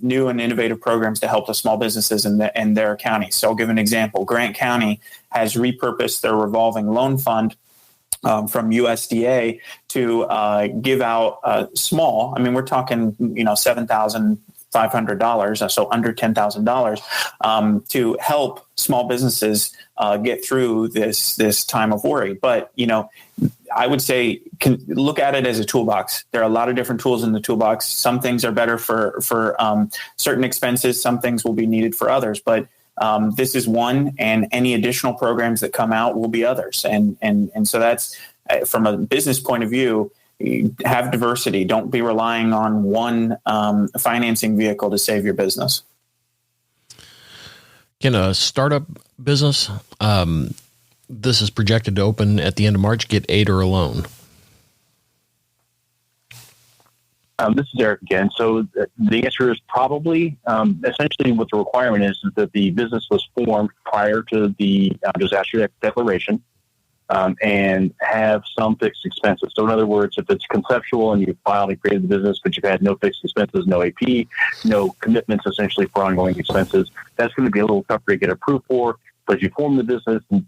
new and innovative programs to help the small businesses in their county. So I'll give an example. Grant County has repurposed their revolving loan fund from USDA to give out small. I mean, we're talking, $7,500, so under $10,000, to help small businesses get through this time of worry. But I would say look at it as a toolbox. There are a lot of different tools in the toolbox. Some things are better for certain expenses. Some things will be needed for others. But this is one, and any additional programs that come out will be others. And so that's from a business point of view. Have diversity. Don't be relying on one financing vehicle to save your business. Can a startup business, this is projected to open at the end of March, get aid or a loan? This is Eric again. So the answer is probably. Essentially what the requirement is that the business was formed prior to the disaster declaration. And have some fixed expenses. So in other words, if it's conceptual and you filed and created the business, but you've had no fixed expenses, no AP, no commitments essentially for ongoing expenses, that's going to be a little tougher to get approved for. But you form the business and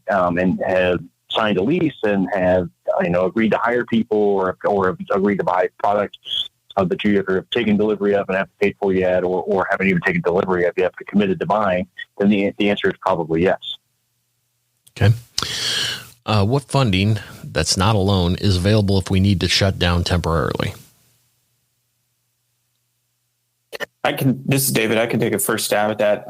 have signed a lease and have agreed to hire people or agreed to buy products that you either have taken delivery of and haven't paid for yet, or haven't even taken delivery of yet but committed to buying, then the answer is probably yes. Okay. What funding that's not a loan is available if we need to shut down temporarily? This is David. I can take a first stab at that.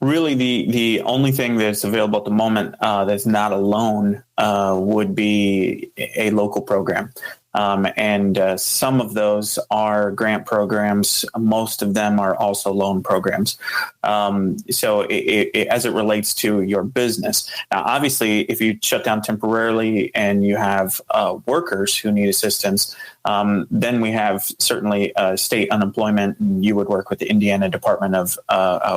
Really, the only thing that's available at the moment that's not a loan would be a local program. And some of those are grant programs. Most of them are also loan programs. So as it relates to your business, now, obviously, if you shut down temporarily and you have workers who need assistance, then we have certainly state unemployment. You would work with the Indiana Department of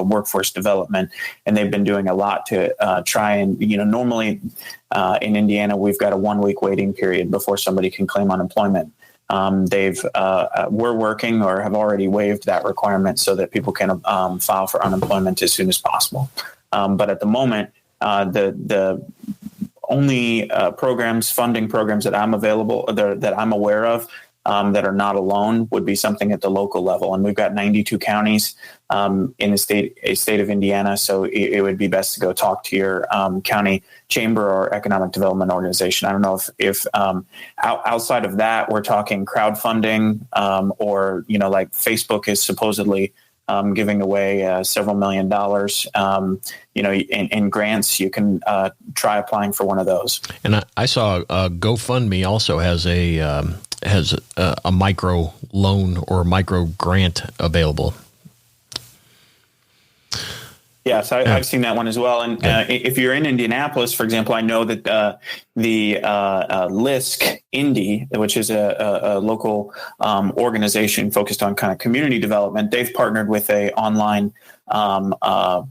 Workforce Development, and they've been doing a lot to try and, normally in Indiana, we've got a 1 week waiting period before somebody can claim unemployment. We're working or have already waived that requirement so that people can file for unemployment as soon as possible. But at the moment, the only funding programs that I'm aware of that are not a loan would be something at the local level. And we've got 92 counties in the state of Indiana. So it would be best to go talk to your county chamber or economic development organization. I don't know if outside of that, we're talking crowdfunding or, like Facebook is supposedly giving away several $1 million, in grants. You can try applying for one of those. And I saw GoFundMe also has a micro loan or micro grant available. Yes, I've seen that one as well. And if you're in Indianapolis, for example, I know that the LISC Indy, which is a local organization focused on kind of community development, they've partnered with a online, I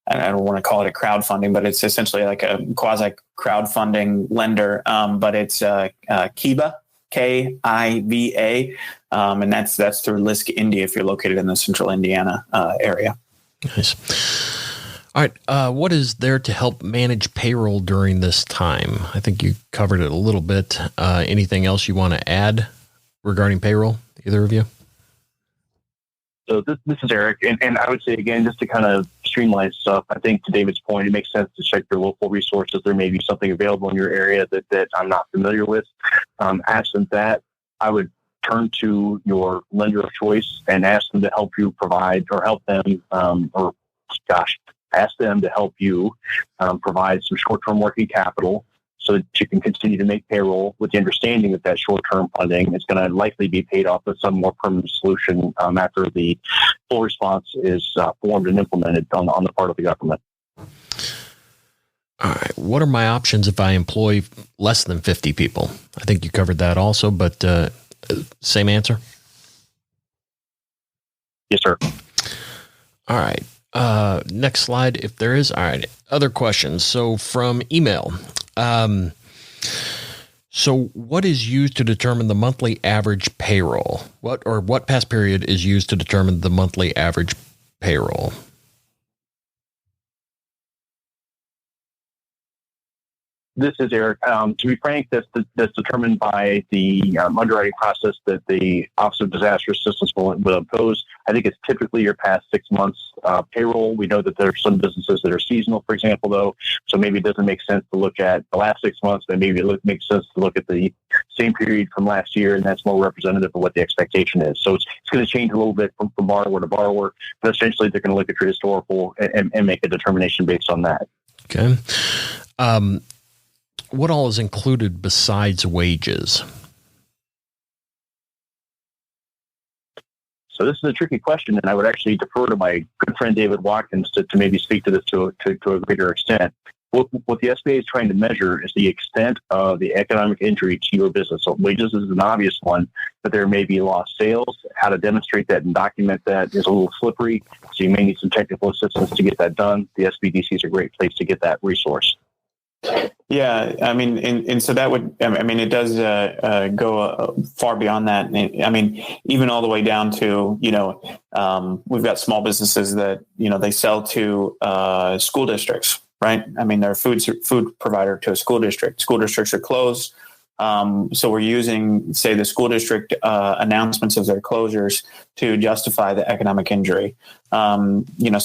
don't want to call it a crowdfunding, but it's essentially like a quasi crowdfunding lender. But it's Kiva, Kiva, and that's through LISC Indy if you're located in the central Indiana area. Nice. All right. What is there to help manage payroll during this time? I think you covered it a little bit. Anything else you want to add regarding payroll, either of you? So this is Eric. And I would say, again, just to kind of streamline stuff, I think to David's point, it makes sense to check your local resources. There may be something available in your area that I'm not familiar with. Absent that, I would turn to your lender of choice and ask them to help you provide or help them, ask them to help you provide some short-term working capital so that you can continue to make payroll with the understanding that that short-term funding is going to likely be paid off with some more permanent solution after the full response is formed and implemented on the part of the government. All right. What are my options if I employ less than 50 people? I think you covered that also, but same answer? Yes, sir. All right. Next slide, if there is. All right. Other questions. So from email. So what is used to determine the monthly average payroll? What past period is used to determine the monthly average payroll? This is Eric. To be frank, that's determined by the underwriting process that the Office of Disaster Assistance will impose. I think it's typically your past 6 months payroll. We know that there are some businesses that are seasonal, for example, though. So maybe it doesn't make sense to look at the last 6 months, but maybe it makes sense to look at the same period from last year, and that's more representative of what the expectation is. So it's going to change a little bit from borrower to borrower, but essentially they're going to look at your historical and make a determination based on that. Okay. What all is included besides wages? So this is a tricky question, and I would actually defer to my good friend David Watkins to maybe speak to this to a greater extent. What the SBA is trying to measure is the extent of the economic injury to your business. So wages is an obvious one, but there may be lost sales. How to demonstrate that and document that is a little slippery, so you may need some technical assistance to get that done. The SBDC is a great place to get that resource. Yeah, I mean, and so that would, I mean, it does go far beyond that. I mean, even all the way down to, we've got small businesses that, they sell to school districts, right? I mean, they're a food provider to a school district. School districts are closed. So we're using, say, the school district announcements of their closures to justify the economic injury. So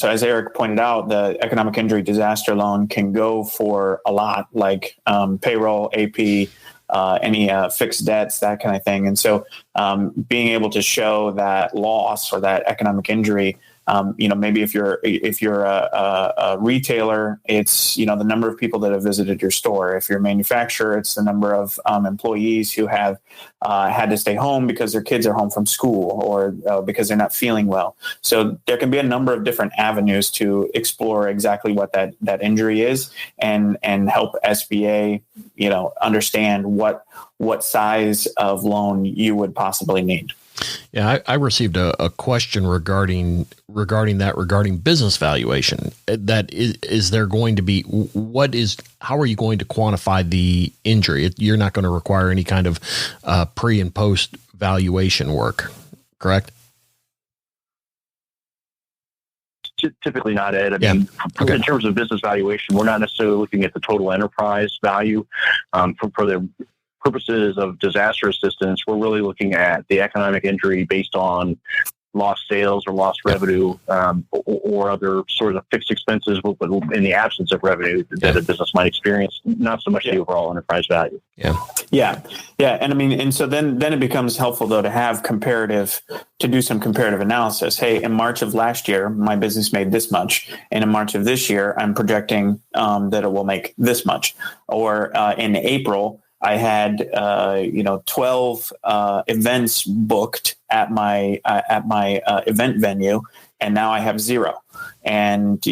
as Eric pointed out, the economic injury disaster loan can go for a lot, like payroll, AP, any fixed debts, that kind of thing. And so being able to show that loss or that economic injury, maybe if you're a retailer, it's, the number of people that have visited your store. If you're a manufacturer, it's the number of employees who have had to stay home because their kids are home from school or because they're not feeling well. So there can be a number of different avenues to explore exactly what that injury is and help SBA, understand what size of loan you would possibly need. Yeah, I received a question regarding business valuation. That is there going to be, how are you going to quantify the injury? You're not going to require any kind of pre and post valuation work, correct? Typically not, Ed. I mean, okay. In terms of business valuation, we're not necessarily looking at the total enterprise value for the purposes of disaster assistance. We're really looking at the economic injury based on lost sales or lost revenue or other sort of fixed expenses in the absence of revenue that a business might experience, not so much the overall enterprise value. Yeah. And I mean, and so then it becomes helpful though to do some comparative analysis. Hey, in March of last year, my business made this much. And in March of this year, I'm projecting that it will make this much. Or in April, I had 12 events booked at my event venue, and now I have 0. And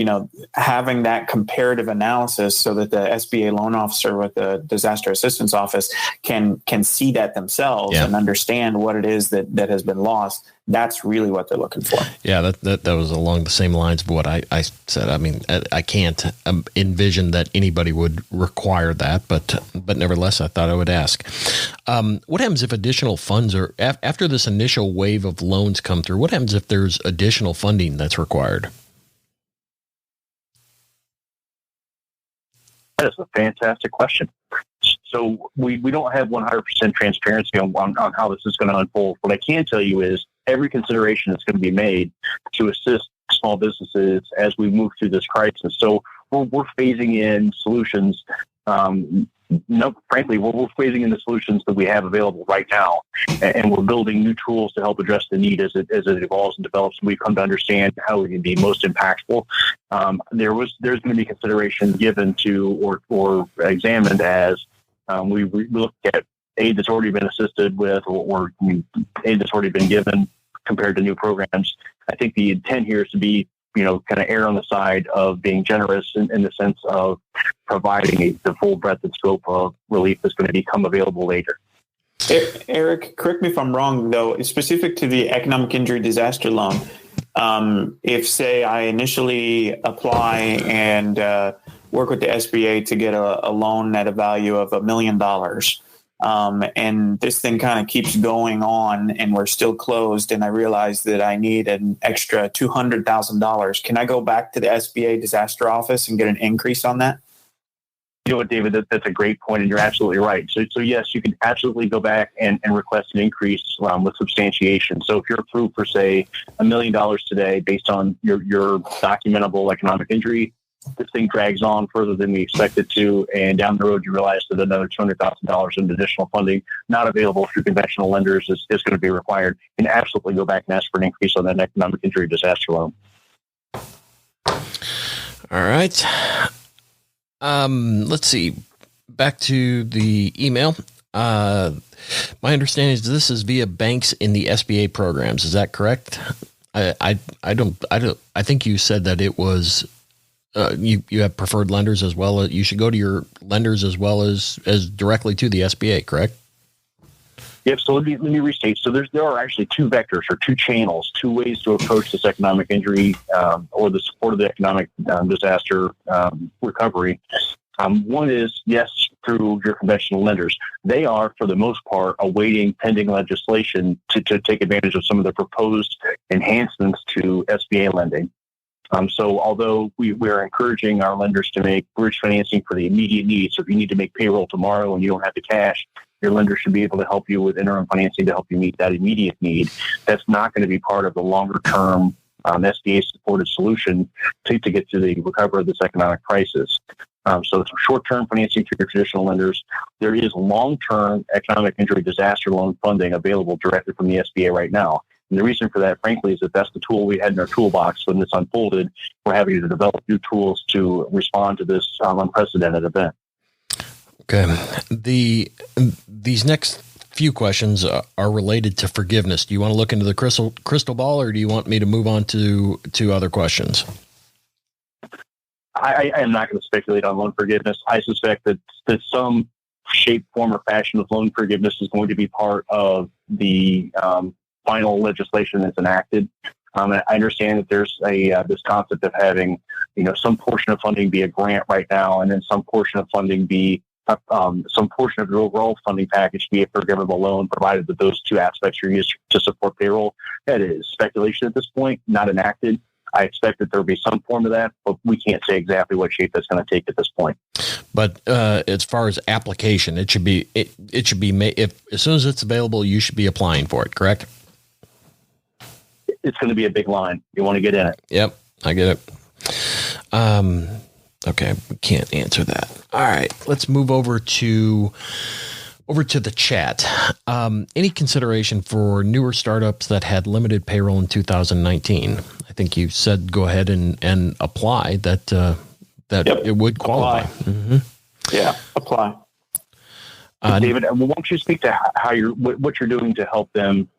having that comparative analysis so that the SBA loan officer with the Disaster Assistance Office can see that themselves and understand what it is that has been lost. That's really what they're looking for. Yeah, that was along the same lines of what I said. I mean, I can't envision that anybody would require that, but nevertheless, I thought I would ask. What happens if additional funds are after this initial wave of loans come through? What happens if there's additional funding that's required? That is a fantastic question. So we don't have 100% transparency on how this is going to unfold. What I can tell you is every consideration that's going to be made to assist small businesses as we move through this crisis. So we're phasing in solutions. Frankly, we're phasing in the solutions that we have available right now, and we're building new tools to help address the need as it evolves and develops. And we've come to understand how we can be most impactful. There's going to be consideration given to or examined as We look at aid that's already been assisted with or aid that's already been given compared to new programs. I think the intent here is to be, kind of err on the side of being generous in the sense of providing the full breadth and scope of relief that's going to become available later. Eric, correct me if I'm wrong, though, specific to the economic injury disaster loan, if, say, I initially apply and work with the SBA to get a loan at a value of $1 million, and this thing kind of keeps going on and we're still closed, and I realize that I need an extra $200,000, can I go back to the SBA disaster office and get an increase on that? You know what, David, that's a great point, and you're absolutely right. So yes, you can absolutely go back and request an increase with substantiation. So if you're approved for, say, $1 million today based on your documentable economic injury, this thing drags on further than we expect it to, and down the road you realize that another $200,000 in additional funding not available through conventional lenders is going to be required. You can absolutely go back and ask for an increase on that economic injury disaster loan. All right. Let's see. Back to the email. My understanding is this is via banks in the SBA programs. Is that correct? I think you said that it was. You have preferred lenders as well as you should go to your lenders as well as directly to the SBA, correct? Yep. So let me restate. So there are actually two vectors or two channels, two ways to approach this economic injury or the support of the economic disaster recovery. One is, yes, through your conventional lenders. They are, for the most part, awaiting pending legislation to take advantage of some of the proposed enhancements to SBA lending. So although we are encouraging our lenders to make bridge financing for the immediate needs, so if you need to make payroll tomorrow and you don't have the cash, your lender should be able to help you with interim financing to help you meet that immediate need. That's not going to be part of the longer-term SBA-supported solution to get to the recovery of this economic crisis. So it's short-term financing through your traditional lenders. There is long-term economic injury disaster loan funding available directly from the SBA right now. And the reason for that, frankly, is that that's the tool we had in our toolbox when this unfolded. We're having to develop new tools to respond to this unprecedented event. Okay. These next few questions are related to forgiveness. Do you want to look into the crystal ball, or do you want me to move on to other questions? I am not going to speculate on loan forgiveness. I suspect that some shape, form, or fashion of loan forgiveness is going to be part of the final legislation that's enacted. I understand that there's this concept of having, some portion of funding be a grant right now, and then some portion of funding be some portion of the overall funding package be a forgivable loan, provided that those two aspects are used to support payroll. That is speculation at this point, not enacted. I expect that there will be some form of that, but we can't say exactly what shape that's going to take at this point. But as far as application, it should be made. If as soon as it's available, you should be applying for it. Correct? It's going to be a big line. You want to get in it. Yep, I get it. Okay, we can't answer that. All right, let's move over to the chat. Any consideration for newer startups that had limited payroll in 2019? I think you said go ahead and apply that. Yep. It would qualify. Mm-hmm. Yeah, apply. David, why don't you speak to how what you're doing to help them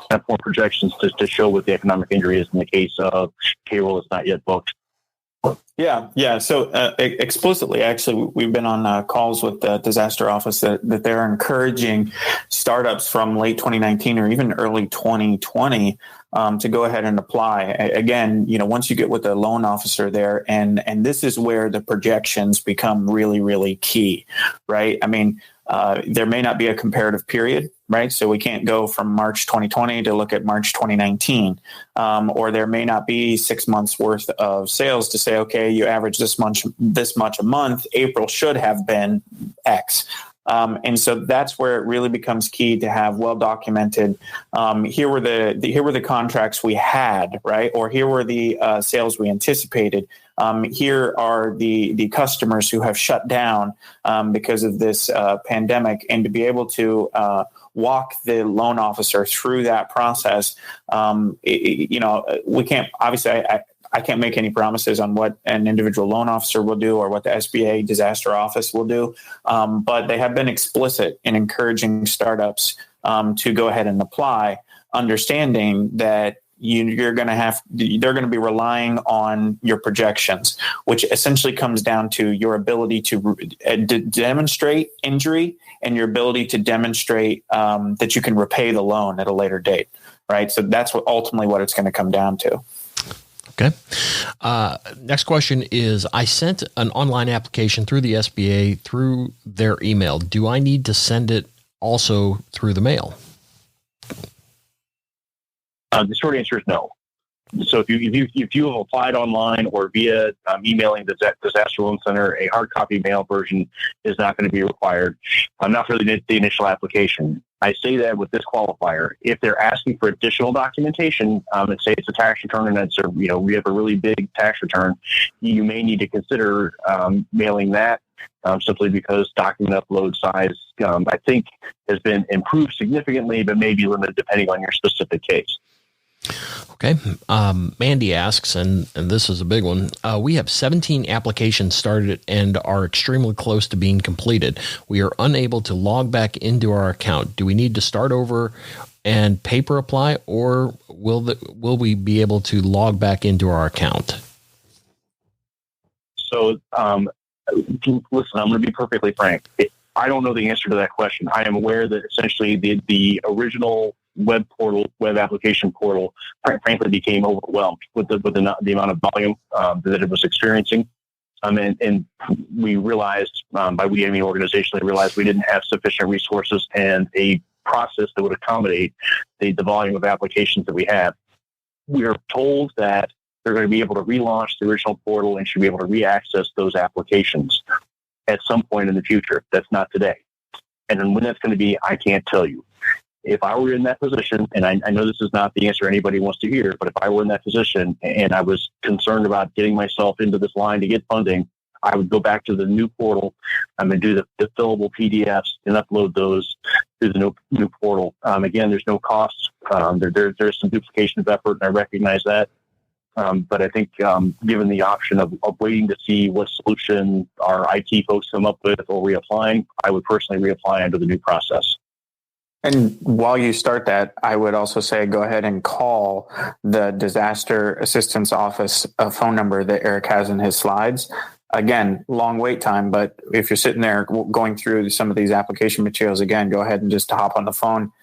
have more projections to show what the economic injury is in the case of payroll is not yet booked? Yeah. So explicitly, actually, we've been on calls with the disaster office that they're encouraging startups from late 2019 or even early 2020 to go ahead and apply. Again, once you get with the loan officer there, and this is where the projections become really, really key, right? I mean, there may not be a comparative period, right? So we can't go from March 2020 to look at March 2019, or there may not be 6 months worth of sales to say, okay, you average this much a month. April should have been X. And so that's where it really becomes key to have well documented. Here were the contracts we had, right? Or here were the sales we anticipated. Here are the customers who have shut down because of this pandemic, and to be able to walk the loan officer through that process. We can't, obviously, I can't make any promises on what an individual loan officer will do or what the SBA disaster office will do, but they have been explicit in encouraging startups to go ahead and apply, understanding that they're going to be relying on your projections, which essentially comes down to your ability to demonstrate injury and your ability to demonstrate that you can repay the loan at a later date, right? So that's ultimately what it's going to come down to. Okay. Next question is, I sent an online application through the SBA through their email. Do I need to send it also through the mail? The short answer is no. So if you have applied online or via emailing the Disaster Loan Center, a hard copy mail version is not going to be required. Not for the initial application. I say that with this qualifier: if they're asking for additional documentation, and say it's a tax return and it's we have a really big tax return, you may need to consider mailing that. Simply because document upload size, I think, has been improved significantly, but may be limited depending on your specific case. Okay. Mandy asks, and this is a big one. We have 17 applications started and are extremely close to being completed. We are unable to log back into our account. Do we need to start over and paper apply, or will we be able to log back into our account? So, listen, I'm going to be perfectly frank. I don't know the answer to that question. I am aware that essentially the original web application portal, frankly, became overwhelmed with the amount of volume that it was experiencing. And we realized, by we, I mean organizationally, realized we didn't have sufficient resources and a process that would accommodate the volume of applications that we have. We are told that they're going to be able to relaunch the original portal and should be able to re-access those applications at some point in the future. That's not today. And then when that's going to be, I can't tell you. If I were in that position, and I know this is not the answer anybody wants to hear, but if I were in that position and I was concerned about getting myself into this line to get funding, I would go back to the new portal and do the fillable PDFs and upload those to the new portal. Again, there's no cost. There's some duplication of effort, and I recognize that. But I think given the option of waiting to see what solution our IT folks come up with or reapplying, I would personally reapply under the new process. And while you start that, I would also say go ahead and call the Disaster Assistance Office phone number that Eric has in his slides. Again, long wait time, but if you're sitting there going through some of these application materials, again, go ahead and just hop on the phone.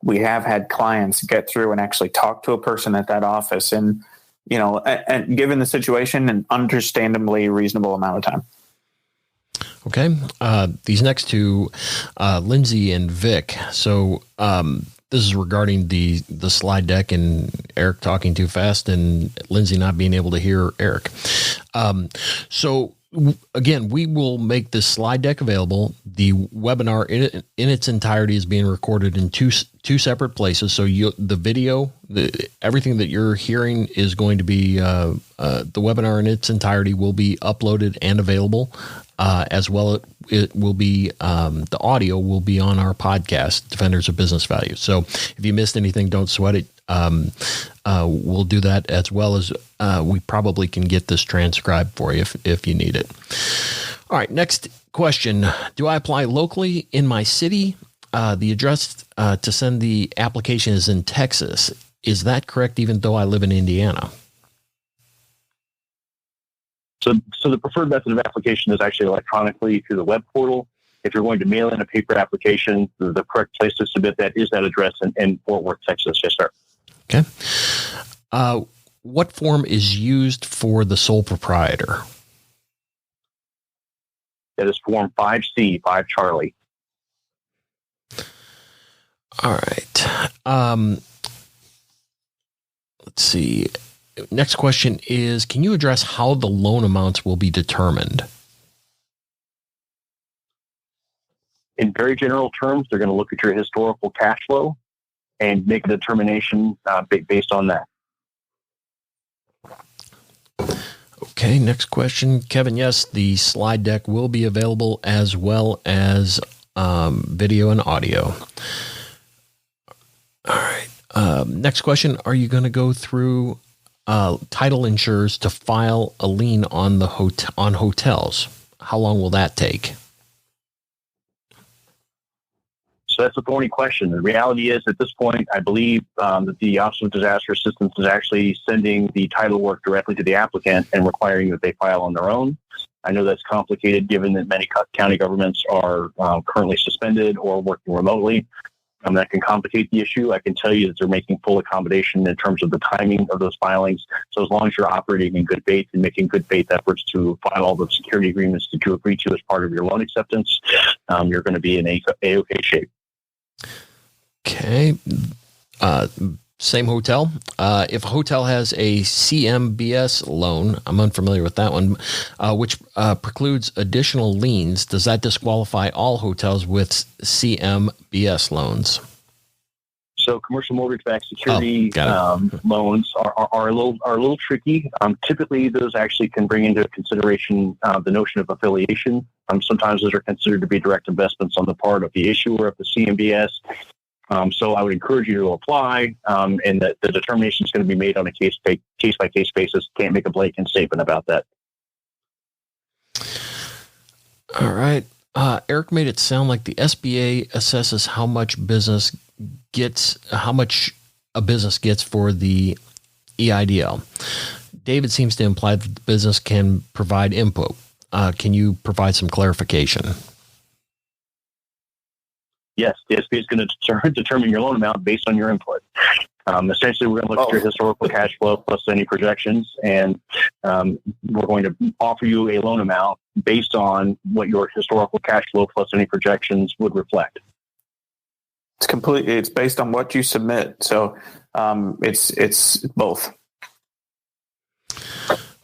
We have had clients get through and actually talk to a person at that office, and and given the situation, an understandably reasonable amount of time. Okay. These next two, Lindsay and Vic. So this is regarding the slide deck and Eric talking too fast and Lindsay not being able to hear Eric. So again, we will make this slide deck available. The webinar in its entirety is being recorded in two separate places. So the video, everything that you're hearing is going to be the webinar in its entirety will be uploaded and available. As well, it will be the audio will be on our podcast, Defenders of Business Value. So if you missed anything, don't sweat it. We'll do that, as well as we probably can get this transcribed for you if you need it. All right, next question. Do I apply locally in my city? The address to send the application is in Texas. Is that correct, even though I live in Indiana? So the preferred method of application is actually electronically through the web portal. If you're going to mail in a paper application, the correct place to submit that is that address in Fort Worth, Texas. Yes, sir. Okay. What form is used for the sole proprietor? That is Form 5C, 5 Charlie. All right. Let's see. Next question is, can you address how the loan amounts will be determined? In very general terms, they're going to look at your historical cash flow and make a determination based on that. Okay, next question. Kevin, yes, the slide deck will be available as well as video and audio. All right. Next question. Are you going to go through title insurers to file a lien on the on hotels? How long will that take? So that's a thorny question. The reality is, at this point, I believe that the Office of Disaster Assistance is actually sending the title work directly to the applicant and requiring that they file on their own. I know that's complicated given that many county governments are currently suspended or working remotely. That can complicate the issue. I can tell you that they're making full accommodation in terms of the timing of those filings. So as long as you're operating in good faith and making good faith efforts to file all the security agreements that you agree to as part of your loan acceptance, you're going to be in A-OK shape. Okay. Same hotel. If a hotel has a CMBS loan, I'm unfamiliar with that one, which precludes additional liens, does that disqualify all hotels with CMBS loans? So commercial mortgage-backed security loans are a little tricky. Typically, those actually can bring into consideration the notion of affiliation. Sometimes those are considered to be direct investments on the part of the issuer of the CMBS. So I would encourage you to apply, and the determination is going to be made on a case-by-case basis. Can't make a blanket statement about that. All right. Eric made it sound like the SBA assesses how much a business gets for the EIDL. David seems to imply that the business can provide input. Can you provide some clarification? Yes, the SBA is going to determine your loan amount based on your input. Essentially, we're going to look at your historical cash flow plus any projections, and we're going to offer you a loan amount based on what your historical cash flow plus any projections would reflect. It's based on what you submit. So it's both.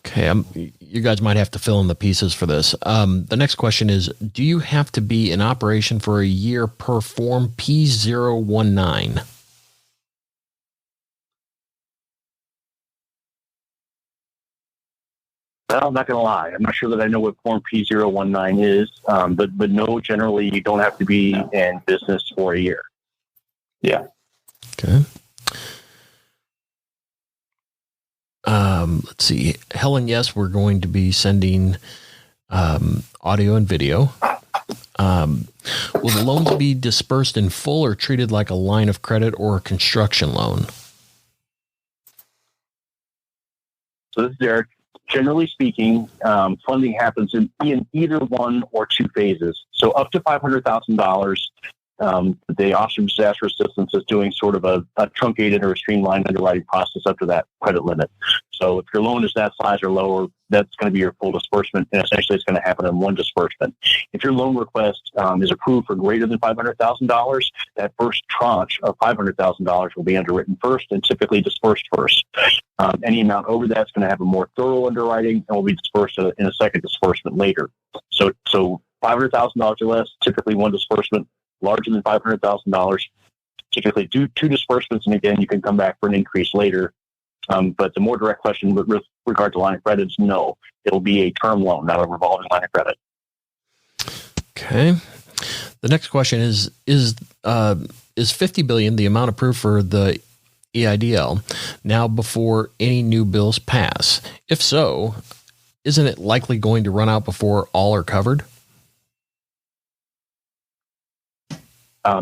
Okay, you guys might have to fill in the pieces for this. The next question is, do you have to be in operation for a year per Form P019? Well, I'm not going to lie. I'm not sure that I know what Form P019 is, but no, generally you don't have to be in business for a year. Yeah. Okay. Let's see. Helen, yes, we're going to be sending audio and video. Will the loans be dispersed in full or treated like a line of credit or a construction loan? So this is Eric. Generally speaking, funding happens in either one or two phases. So up to $500,000, the Office of Disaster Assistance is doing sort of a truncated or a streamlined underwriting process up to that credit limit. So if your loan is that size or lower, that's going to be your full disbursement, and essentially it's going to happen in one disbursement. If your loan request is approved for greater than $500,000, that first tranche of $500,000 will be underwritten first and typically dispersed first. Any amount over that is going to have a more thorough underwriting and will be dispersed in a second disbursement later. So $500,000 or less, typically one disbursement. Larger than $500,000, typically two disbursements, and again, you can come back for an increase later. But the more direct question with regard to line of credit is no. It'll be a term loan, not a revolving line of credit. Okay. The next question is $50 billion the amount approved for the EIDL now before any new bills pass? If so, isn't it likely going to run out before all are covered?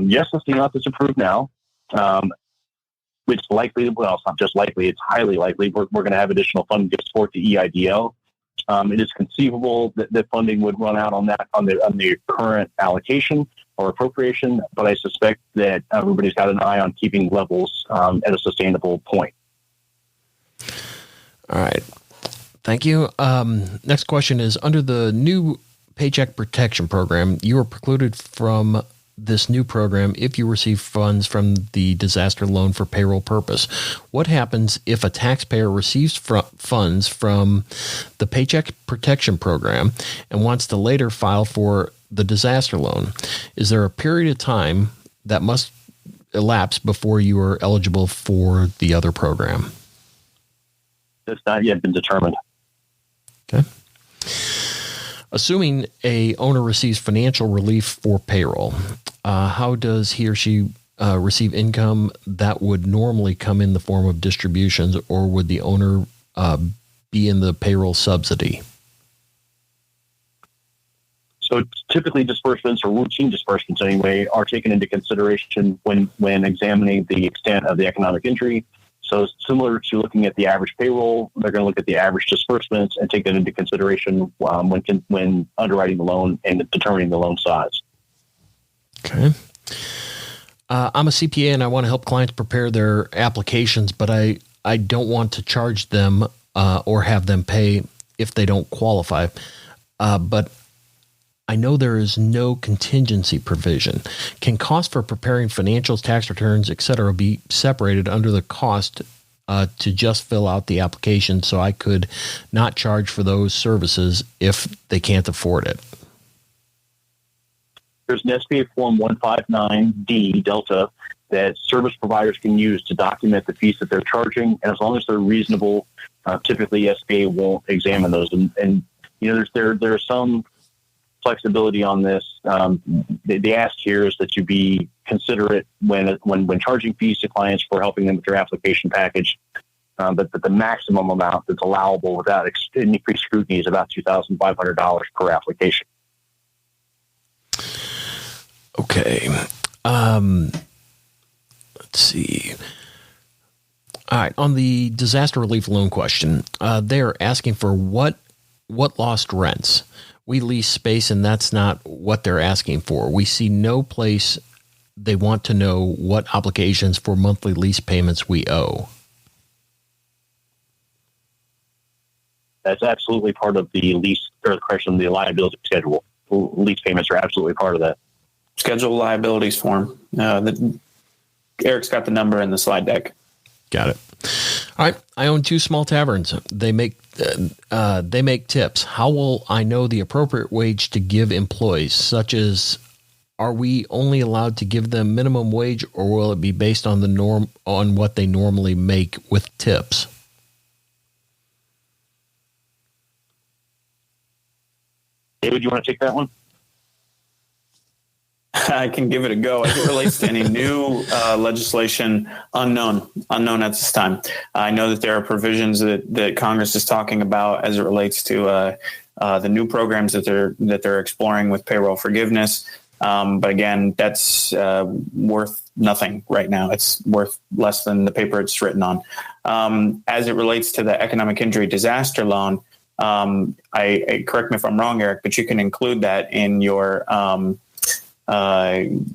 Yes, that's the amount that's approved now. It's likely, well, it's not just likely, it's highly likely we're going to have additional funding to support the EIDL. It is conceivable that funding would run out on the current allocation or appropriation, but I suspect that everybody's got an eye on keeping levels at a sustainable point. All right. Thank you. Next question is, under the new Paycheck Protection Program, you are precluded from this new program if you receive funds from the disaster loan for payroll purpose. What happens if a taxpayer receives funds from the Paycheck Protection Program and wants to later file for the disaster loan? Is there a period of time that must elapse before you are eligible for the other program? It's not yet been determined. Okay. Assuming a owner receives financial relief for payroll, how does he or she receive income that would normally come in the form of distributions, or would the owner be in the payroll subsidy? So typically disbursements, or routine disbursements anyway, are taken into consideration when examining the extent of the economic injury. So similar to looking at the average payroll, they're going to look at the average disbursements and take that into consideration when underwriting the loan and determining the loan size. Okay. I'm a CPA and I want to help clients prepare their applications, but I don't want to charge them or have them pay if they don't qualify. But I know there is no contingency provision. Can costs for preparing financials, tax returns, et cetera, be separated under the cost to just fill out the application, so I could not charge for those services if they can't afford it? There's an SBA Form 159D Delta that service providers can use to document the fees that they're charging, and as long as they're reasonable, typically SBA won't examine those. And you know, there's some flexibility on this. The ask here is that you be considerate when charging fees to clients for helping them with their application package. But the maximum amount that's allowable without any pre-scrutiny is about $2,500 per application. Okay. Let's see. All right. On the disaster relief loan question, they're asking for what lost rents. We lease space, and that's not what they're asking for. We see no place they want to know what obligations for monthly lease payments we owe. That's absolutely part of the lease, or the liability schedule. Lease payments are absolutely part of that. Schedule liabilities form. Eric's got the number in the slide deck. Got it. All right. I own 2 small taverns. They make tips. How will I know the appropriate wage to give employees? Such as, are we only allowed to give them minimum wage, or will it be based on on what they normally make with tips? David, you want to take that one? I can give it a go. As it relates to any new legislation, unknown at this time. I know that there are provisions that Congress is talking about as it relates to the new programs that they're exploring with payroll forgiveness. But again, that's worth nothing right now. It's worth less than the paper it's written on. As it relates to the economic injury disaster loan, I correct me if I'm wrong, Eric, but you can include that in your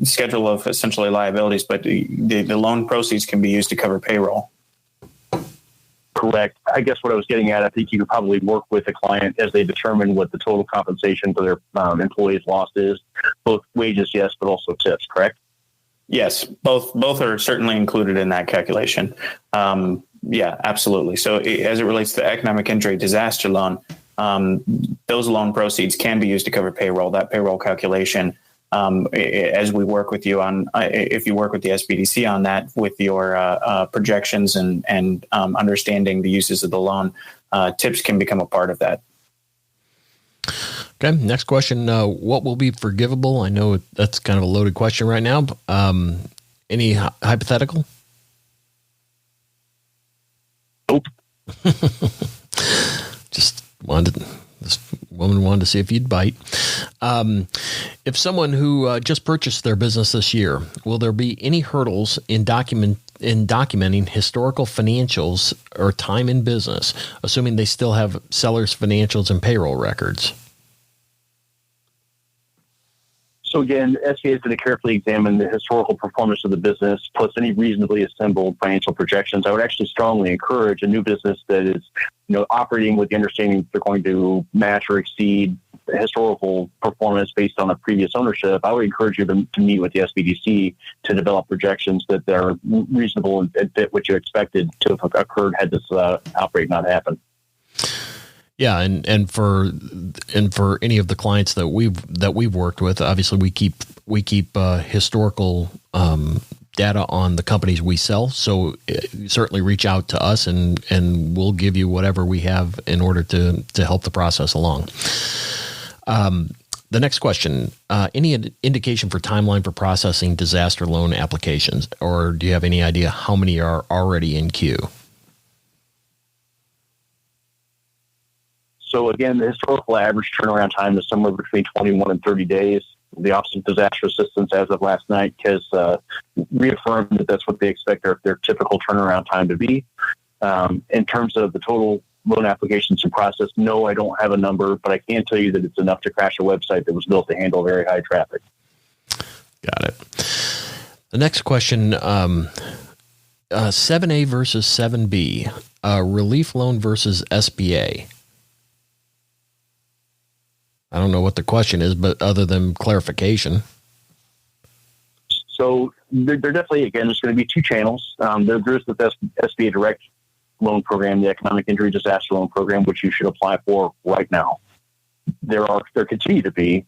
schedule of essentially liabilities, but the loan proceeds can be used to cover payroll. Correct. I guess what I was getting at, I think you could probably work with the client as they determine what the total compensation for their employees lost is. Both wages, yes, but also tips, correct? Yes, both are certainly included in that calculation. Yeah, absolutely. So as it relates to the economic injury disaster loan, those loan proceeds can be used to cover payroll. That payroll calculation, as we work with you on, if you work with the SBDC on that, with your projections and understanding the uses of the loan, tips can become a part of that. Okay. Next question. What will be forgivable? I know that's kind of a loaded question right now. Any hypothetical? Nope. This woman wanted to see if you'd bite. If someone who just purchased their business this year, will there be any hurdles in documenting historical financials or time in business, assuming they still have sellers' financials and payroll records? So again, SBA is going to carefully examine the historical performance of the business, plus any reasonably assembled financial projections. I would actually strongly encourage a new business that is, operating with the understanding they're going to match or exceed the historical performance based on the previous ownership. I would encourage you to meet with the SBDC to develop projections that are reasonable and fit what you expected to have occurred had this outbreak not happened. Yeah, and for any of the clients that we've worked with, obviously we keep historical data on the companies we sell. So certainly reach out to us, and we'll give you whatever we have in order to help the process along. The next question, any indication for timeline for processing disaster loan applications, or do you have any idea how many are already in queue? So again, the historical average turnaround time is somewhere between 21 and 30 days. The Office of Disaster Assistance, as of last night, has reaffirmed that that's what they expect their typical turnaround time to be. In terms of the total loan applications in process, no, I don't have a number, but I can tell you that it's enough to crash a website that was built to handle very high traffic. Got it. The next question, 7A versus 7B, relief loan versus SBA. I don't know what the question is, but other than clarification. So there definitely, again, there's going to be two channels. There's the SBA Direct Loan Program, the Economic Injury Disaster Loan Program, which you should apply for right now. There continue to be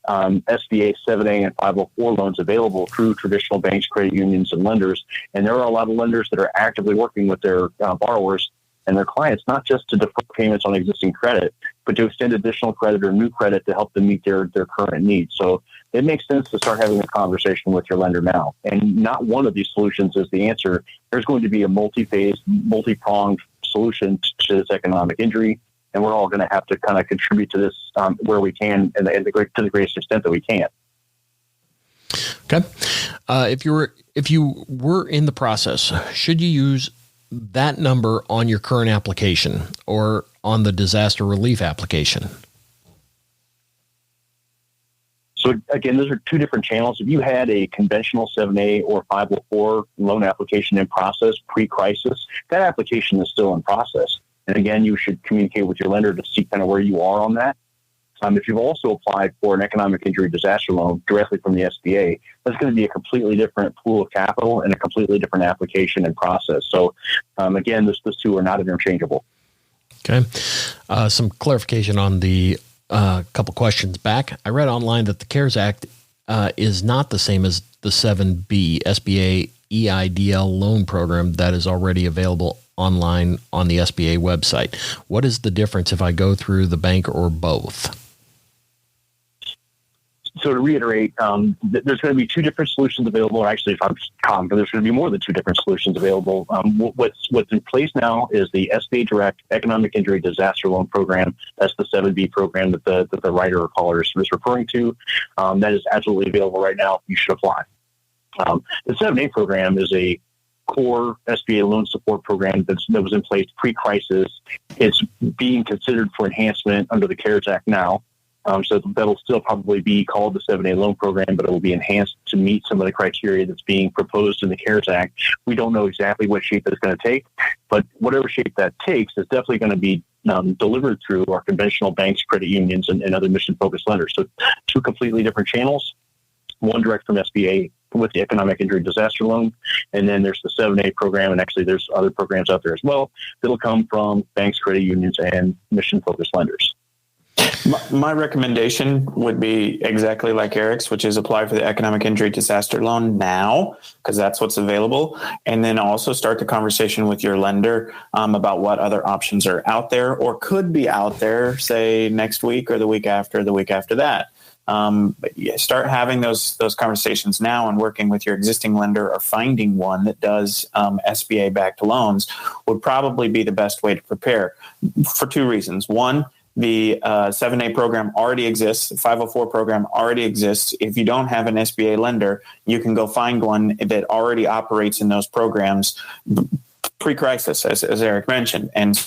SBA 7A and 504 loans available through traditional banks, credit unions, and lenders. And there are a lot of lenders that are actively working with their borrowers and their clients, not just to defer payments on existing credit, but to extend additional credit or new credit to help them meet their current needs. So it makes sense to start having a conversation with your lender now. And not one of these solutions is the answer. There's going to be a multi-phase, multi-pronged solution to this economic injury, and we're all going to have to kind of contribute to this where we can and to the greatest extent that we can. Okay. If you were in the process, should you use that number on your current application or on the disaster relief application? So again, those are two different channels. If you had a conventional 7A or 504 loan application in process pre-crisis, that application is still in process. And again, you should communicate with your lender to see kind of where you are on that. If you've also applied for an economic injury disaster loan directly from the SBA, that's going to be a completely different pool of capital and a completely different application and process. So again, those two are not interchangeable. Okay. Some clarification on the couple questions back. I read online that the CARES Act is not the same as the 7B SBA EIDL loan program that is already available online on the SBA website. What is the difference if I go through the bank or both? So to reiterate, there's going to be two different solutions available. Or actually, if I'm calm, there's going to be more than two different solutions available. What's in place now is the SBA Direct Economic Injury Disaster Loan Program. That's the 7B program that the writer or caller is referring to. That is absolutely available right now. You should apply. The 7A program is a core SBA loan support program that was in place pre-crisis. It's being considered for enhancement under the CARES Act now. So that'll still probably be called the 7A loan program, but it will be enhanced to meet some of the criteria that's being proposed in the CARES Act. We don't know exactly what shape it's going to take, but whatever shape that takes is definitely going to be delivered through our conventional banks, credit unions, and other mission-focused lenders. So two completely different channels, one direct from SBA with the economic injury disaster loan, and then there's the 7A program, and actually there's other programs out there as well that'll come from banks, credit unions, and mission-focused lenders. My recommendation would be exactly like Eric's, which is apply for the economic injury disaster loan now, because that's what's available. And then also start the conversation with your lender about what other options are out there or could be out there, say next week or the week after that. Start having those conversations now and working with your existing lender or finding one that does SBA backed loans would probably be the best way to prepare for two reasons. One, the 7A program already exists. The 504 program already exists. If you don't have an SBA lender, you can go find one that already operates in those programs pre-crisis, as Eric mentioned. And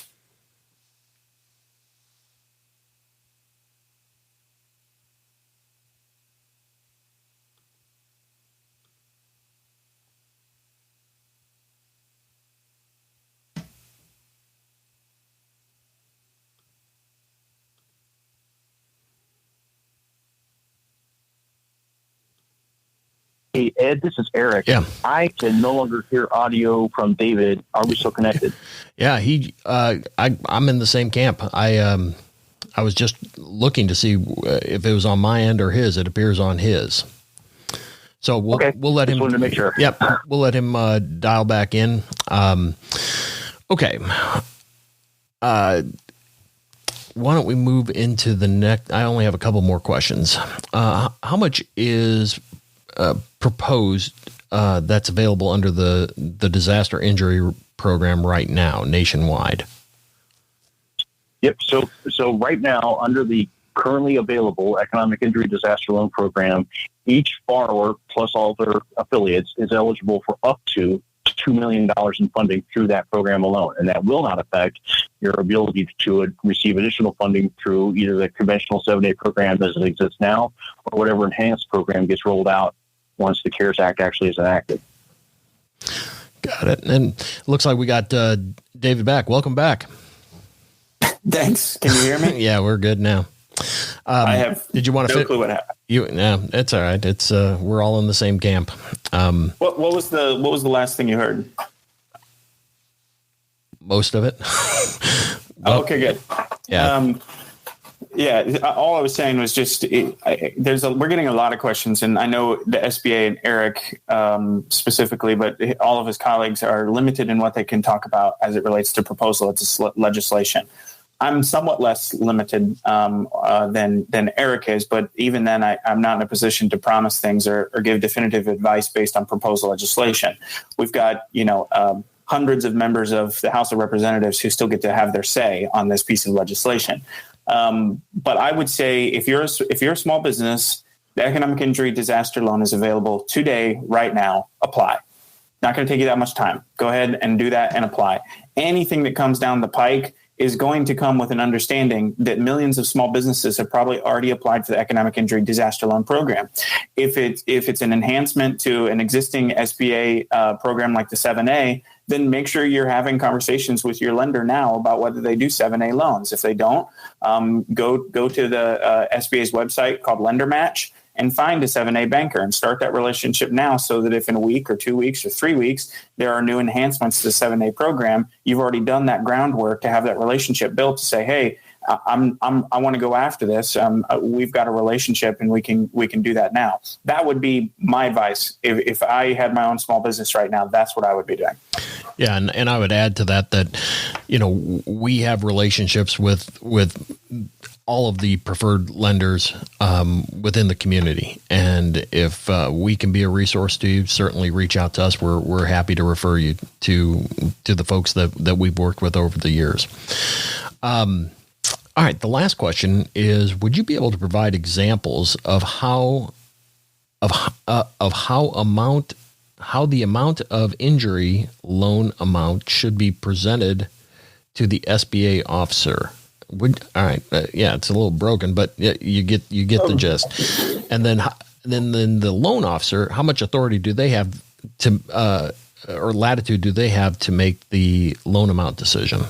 Hey, Ed, this is Eric. Yeah. I can no longer hear audio from David. Are we still connected? Yeah, I'm in the same camp. I was just looking to see if it was on my end or his. It appears on his. So we'll let him. Just wanted to make sure. Yep, we'll let him dial back in. Okay. why don't we move into the next? I only have a couple more questions. How much is proposed that's available under the disaster injury program right now nationwide? Yep. So right now, under the currently available economic injury disaster loan program, each borrower plus all their affiliates is eligible for up to $2 million in funding through that program alone. And that will not affect your ability to receive additional funding through either the conventional 7A program as it exists now, or whatever enhanced program gets rolled out once the CARES Act actually is enacted. Got it. And it looks like we got David back. Welcome back. Thanks. Can you hear me? Yeah, we're good now. I have did you want to no clue what happened. No, it's all right. It's we're all in the same camp. What was the last thing you heard? Most of it. Well, okay, good. Yeah. All I was saying was just we're getting a lot of questions, and I know the SBA and Eric specifically, but all of his colleagues are limited in what they can talk about as it relates to proposal legislation. I'm somewhat less limited than Eric is, but even then, I'm not in a position to promise things or give definitive advice based on proposal legislation. We've got, hundreds of members of the House of Representatives who still get to have their say on this piece of legislation. But I would say if you're a small business, the economic injury disaster loan is available today, right now. Apply. Not going to take you that much time. Go ahead and do that and apply. Anything that comes down the pike is going to come with an understanding that millions of small businesses have probably already applied for the economic injury disaster loan program. If it's an enhancement to an existing SBA program like the 7A, then make sure you're having conversations with your lender now about whether they do 7A loans. If they don't, go to the SBA's website called Lender Match and find a 7A banker and start that relationship now, so that if in a week or 2 weeks or 3 weeks there are new enhancements to the 7A program, you've already done that groundwork to have that relationship built to say, hey, I want to go after this. We've got a relationship and we can do that now. That would be my advice. If I had my own small business right now, that's what I would be doing. Yeah. And I would add to that, we have relationships with all of the preferred lenders within the community. And if we can be a resource to you, certainly reach out to us. We're happy to refer you to the folks that we've worked with over the years. All right. The last question is, would you be able to provide examples of how the amount of injury loan amount should be presented to the SBA officer? All right. It's a little broken, but you get the gist. And then the loan officer, how much authority do they have to, or latitude do they have to make the loan amount decision?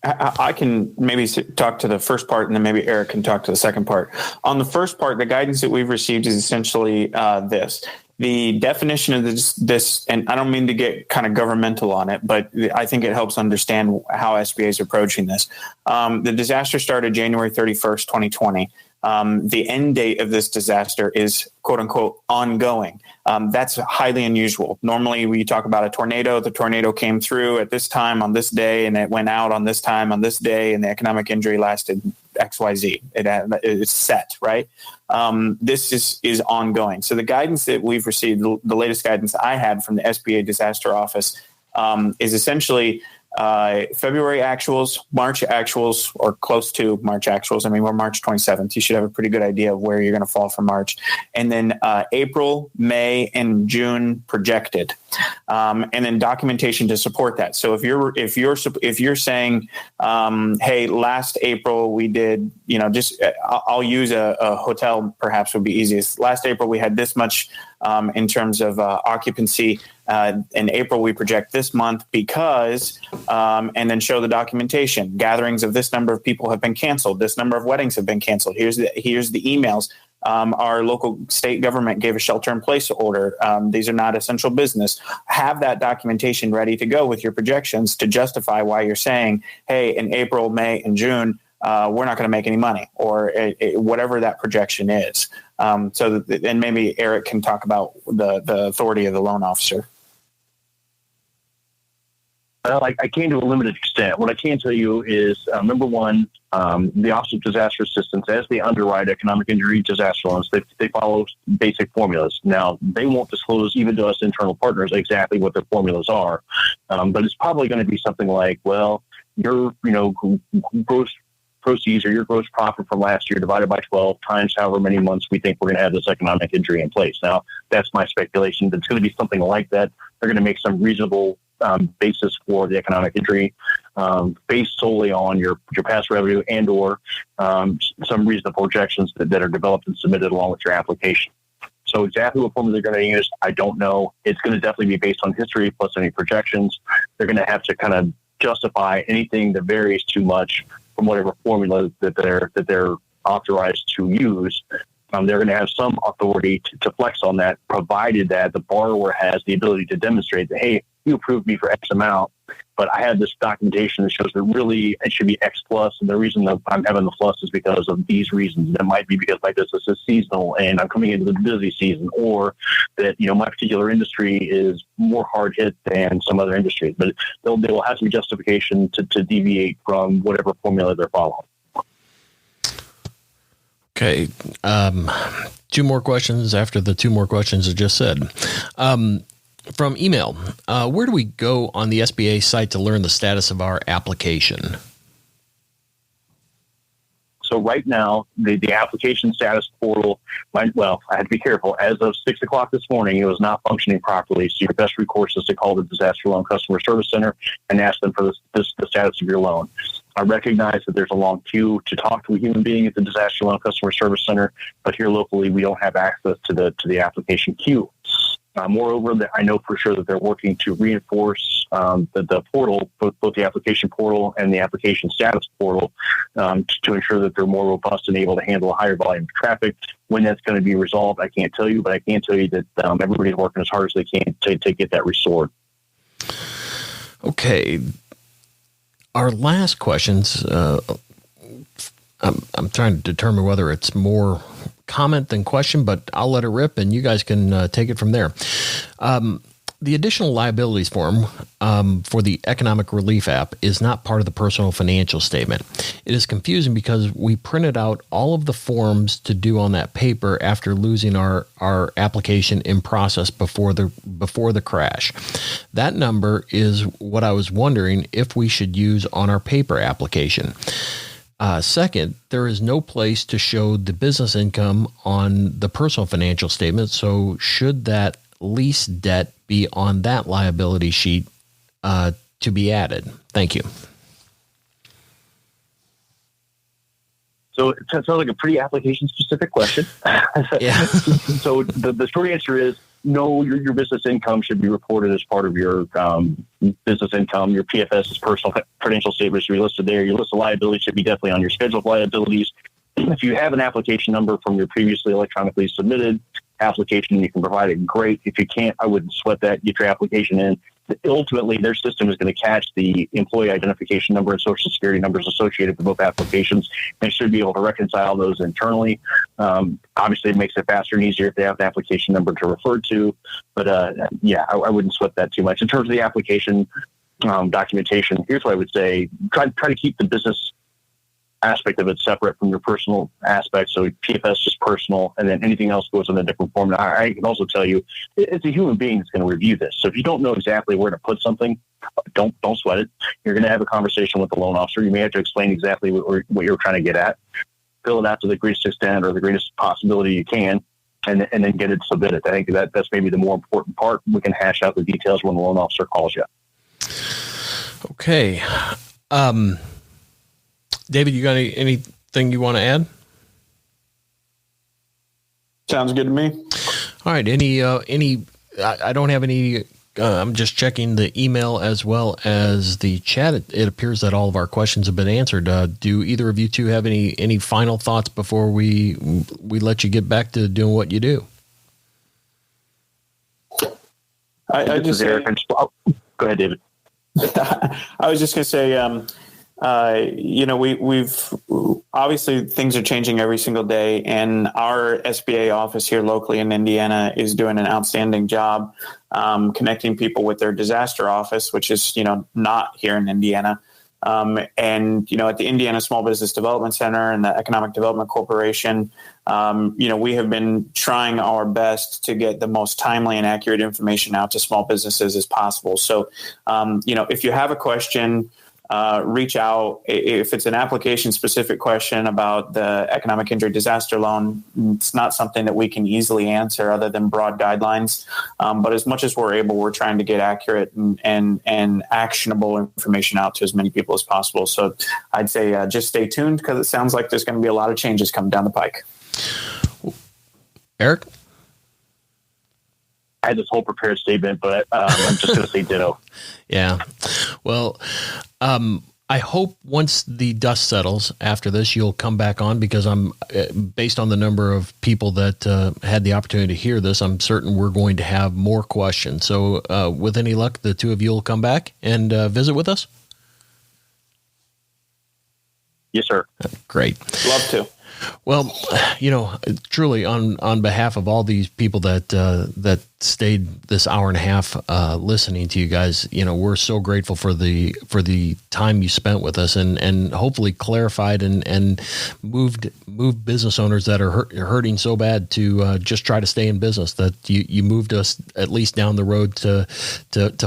I can maybe talk to the first part, and then maybe Eric can talk to the second part. On the first part, the guidance that we've received is essentially this. The definition of this, and I don't mean to get kind of governmental on it, but I think it helps understand how SBA is approaching this. The disaster started January 31st, 2020. The end date of this disaster is, quote unquote, ongoing. That's highly unusual. Normally, we talk about a tornado. The tornado came through at this time on this day, and it went out on this time on this day, and the economic injury lasted XYZ. It's set, right? This is ongoing. So the guidance that we've received, the latest guidance I had from the SBA Disaster Office, is essentially February actuals, March actuals, or close to March actuals. I mean, we're March 27th. You should have a pretty good idea of where you're going to fall for March. And then April, May, and June projected, and then documentation to support that. So if you're saying, hey, last April we did, I'll use a hotel perhaps would be easiest. Last April we had this much in terms of occupancy. In April, we project this month because, and then show the documentation. Gatherings of this number of people have been canceled. This number of weddings have been canceled. Here's the emails. Our local state government gave a shelter-in-place order. These are not essential business. Have that documentation ready to go with your projections to justify why you're saying, hey, in April, May, and June, we're not going to make any money, or whatever that projection is. And maybe Eric can talk about the authority of the loan officer. Well, I can to a limited extent. What I can tell you is, number one, the Office of Disaster Assistance, as they underwrite economic injury disaster loans, they follow basic formulas. Now, they won't disclose, even to us internal partners, exactly what their formulas are, but it's probably going to be something like, well, your gross proceeds or your gross profit from last year divided by 12 times however many months we think we're going to have this economic injury in place. Now, that's my speculation. It's going to be something like that. They're going to make some reasonable basis for the economic injury based solely on your past revenue and or some reasonable projections that are developed and submitted along with your application. So exactly what formula they're going to use, I don't know. It's going to definitely be based on history plus any projections. They're going to have to kind of justify anything that varies too much from whatever formula that they're authorized to use. They're going to have some authority to flex on that, provided that the borrower has the ability to demonstrate that, hey, you approved me for X amount, but I have this documentation that shows that really it should be X plus, and the reason that I'm having the plus is because of these reasons. And it might be because my business is seasonal and I'm coming into the busy season, or that my particular industry is more hard hit than some other industries. But they will have some justification to deviate from whatever formula they're following. Okay. Two more questions after the two more questions I just said. From email, where do we go on the SBA site to learn the status of our application? So right now, the application status portal, I had to be careful. As of 6 o'clock this morning, it was not functioning properly. So your best recourse is to call the Disaster Loan Customer Service Center and ask them for the status of your loan. I recognize that there's a long queue to talk to a human being at the Disaster Loan Customer Service Center, but here locally, we don't have access to the application queue. Moreover, I know for sure that they're working to reinforce the portal, both the application portal and the application status portal, to ensure that they're more robust and able to handle a higher volume of traffic. When that's going to be resolved, I can't tell you, but I can tell you that everybody's working as hard as they can to get that restored. Okay. Our last questions, I'm trying to determine whether it's more comment than question, but I'll let it rip and you guys can take it from there. The additional liabilities form for the Economic Relief app is not part of the personal financial statement. It is confusing because we printed out all of the forms to do on that paper after losing our application in process before the crash. That number is what I was wondering if we should use on our paper application. Second, there is no place to show the business income on the personal financial statement. So should that lease debt be on that liability sheet to be added? Thank you. So it sounds like a pretty application-specific question. Yeah. So the short answer is no, your business income should be reported as part of your business income. Your PFS is personal financial statements should be listed there. Your list of liabilities should be definitely on your schedule of liabilities. If you have an application number from your previously electronically submitted application, you can provide it. Great. If you can't, I wouldn't sweat that. Get your application in. Ultimately, their system is going to catch the employee identification number and social security numbers associated with both applications, and should be able to reconcile those internally. Obviously, it makes it faster and easier if they have the application number to refer to. But I wouldn't sweat that too much. In terms of the application documentation, here's what I would say: try to keep the business aspect of it separate from your personal aspect. So PFS is personal, and then anything else goes in a different form. I can also tell you, it's a human being that's going to review this. So if you don't know exactly where to put something, don't sweat it. You're going to have a conversation with the loan officer. You may have to explain exactly what you're trying to get at. Fill it out to the greatest extent or the greatest possibility you can, and then get it submitted. I think that's maybe the more important part. We can hash out the details when the loan officer calls you. Okay. David, you got anything you want to add? Sounds good to me. All right. I don't have any, I'm just checking the email as well as the chat. It appears that all of our questions have been answered. Do either of you two have any final thoughts before we let you get back to doing what you do? I just go ahead, David. I was just going to say, we've obviously things are changing every single day, and our SBA office here locally in Indiana is doing an outstanding job connecting people with their disaster office, which is, not here in Indiana. And, at the Indiana Small Business Development Center and the Economic Development Corporation, we have been trying our best to get the most timely and accurate information out to small businesses as possible. So, if you have a question, reach out. If it's an application-specific question about the economic injury disaster loan, it's not something that we can easily answer other than broad guidelines. But as much as we're able, we're trying to get accurate and actionable information out to as many people as possible. So I'd say just stay tuned, because it sounds like there's going to be a lot of changes coming down the pike. Eric? I had this whole prepared statement, but I'm just going to say ditto. Yeah. Well, I hope once the dust settles after this, you'll come back on, because I'm based on the number of people that had the opportunity to hear this, I'm certain we're going to have more questions. So with any luck, the two of you will come back and visit with us. Yes, sir. Great. Love to. Well, truly on behalf of all these people that stayed this hour and a half listening to you guys, we're so grateful for the time you spent with us, and hopefully clarified and moved business owners that are hurting so bad to just try to stay in business, that you moved us at least down the road to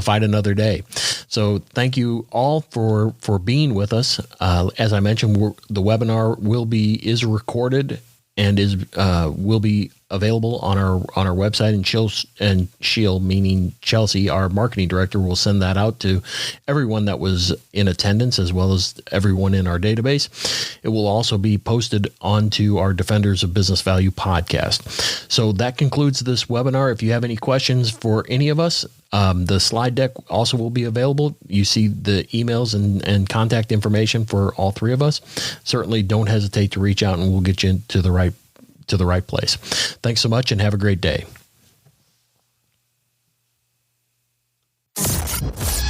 fight another day. So thank you all for being with us. As I mentioned, the webinar is recorded and will be available on our website, and Sheil, meaning Chelsea, our marketing director, will send that out to everyone that was in attendance, as well as everyone in our database. It will also be posted onto our Defenders of Business Value podcast. So that concludes this webinar. If you have any questions for any of us, the slide deck also will be available. You see the emails and contact information for all three of us. Certainly don't hesitate to reach out, and we'll get you to the right place. Thanks so much, and have a great day.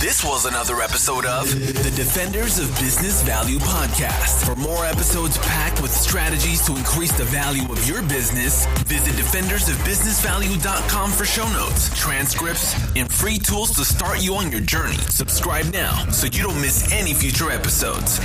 This was another episode of the Defenders of Business Value podcast. For more episodes packed with strategies to increase the value of your business, visit defendersofbusinessvalue.com for show notes, transcripts, and free tools to start you on your journey. Subscribe now so you don't miss any future episodes.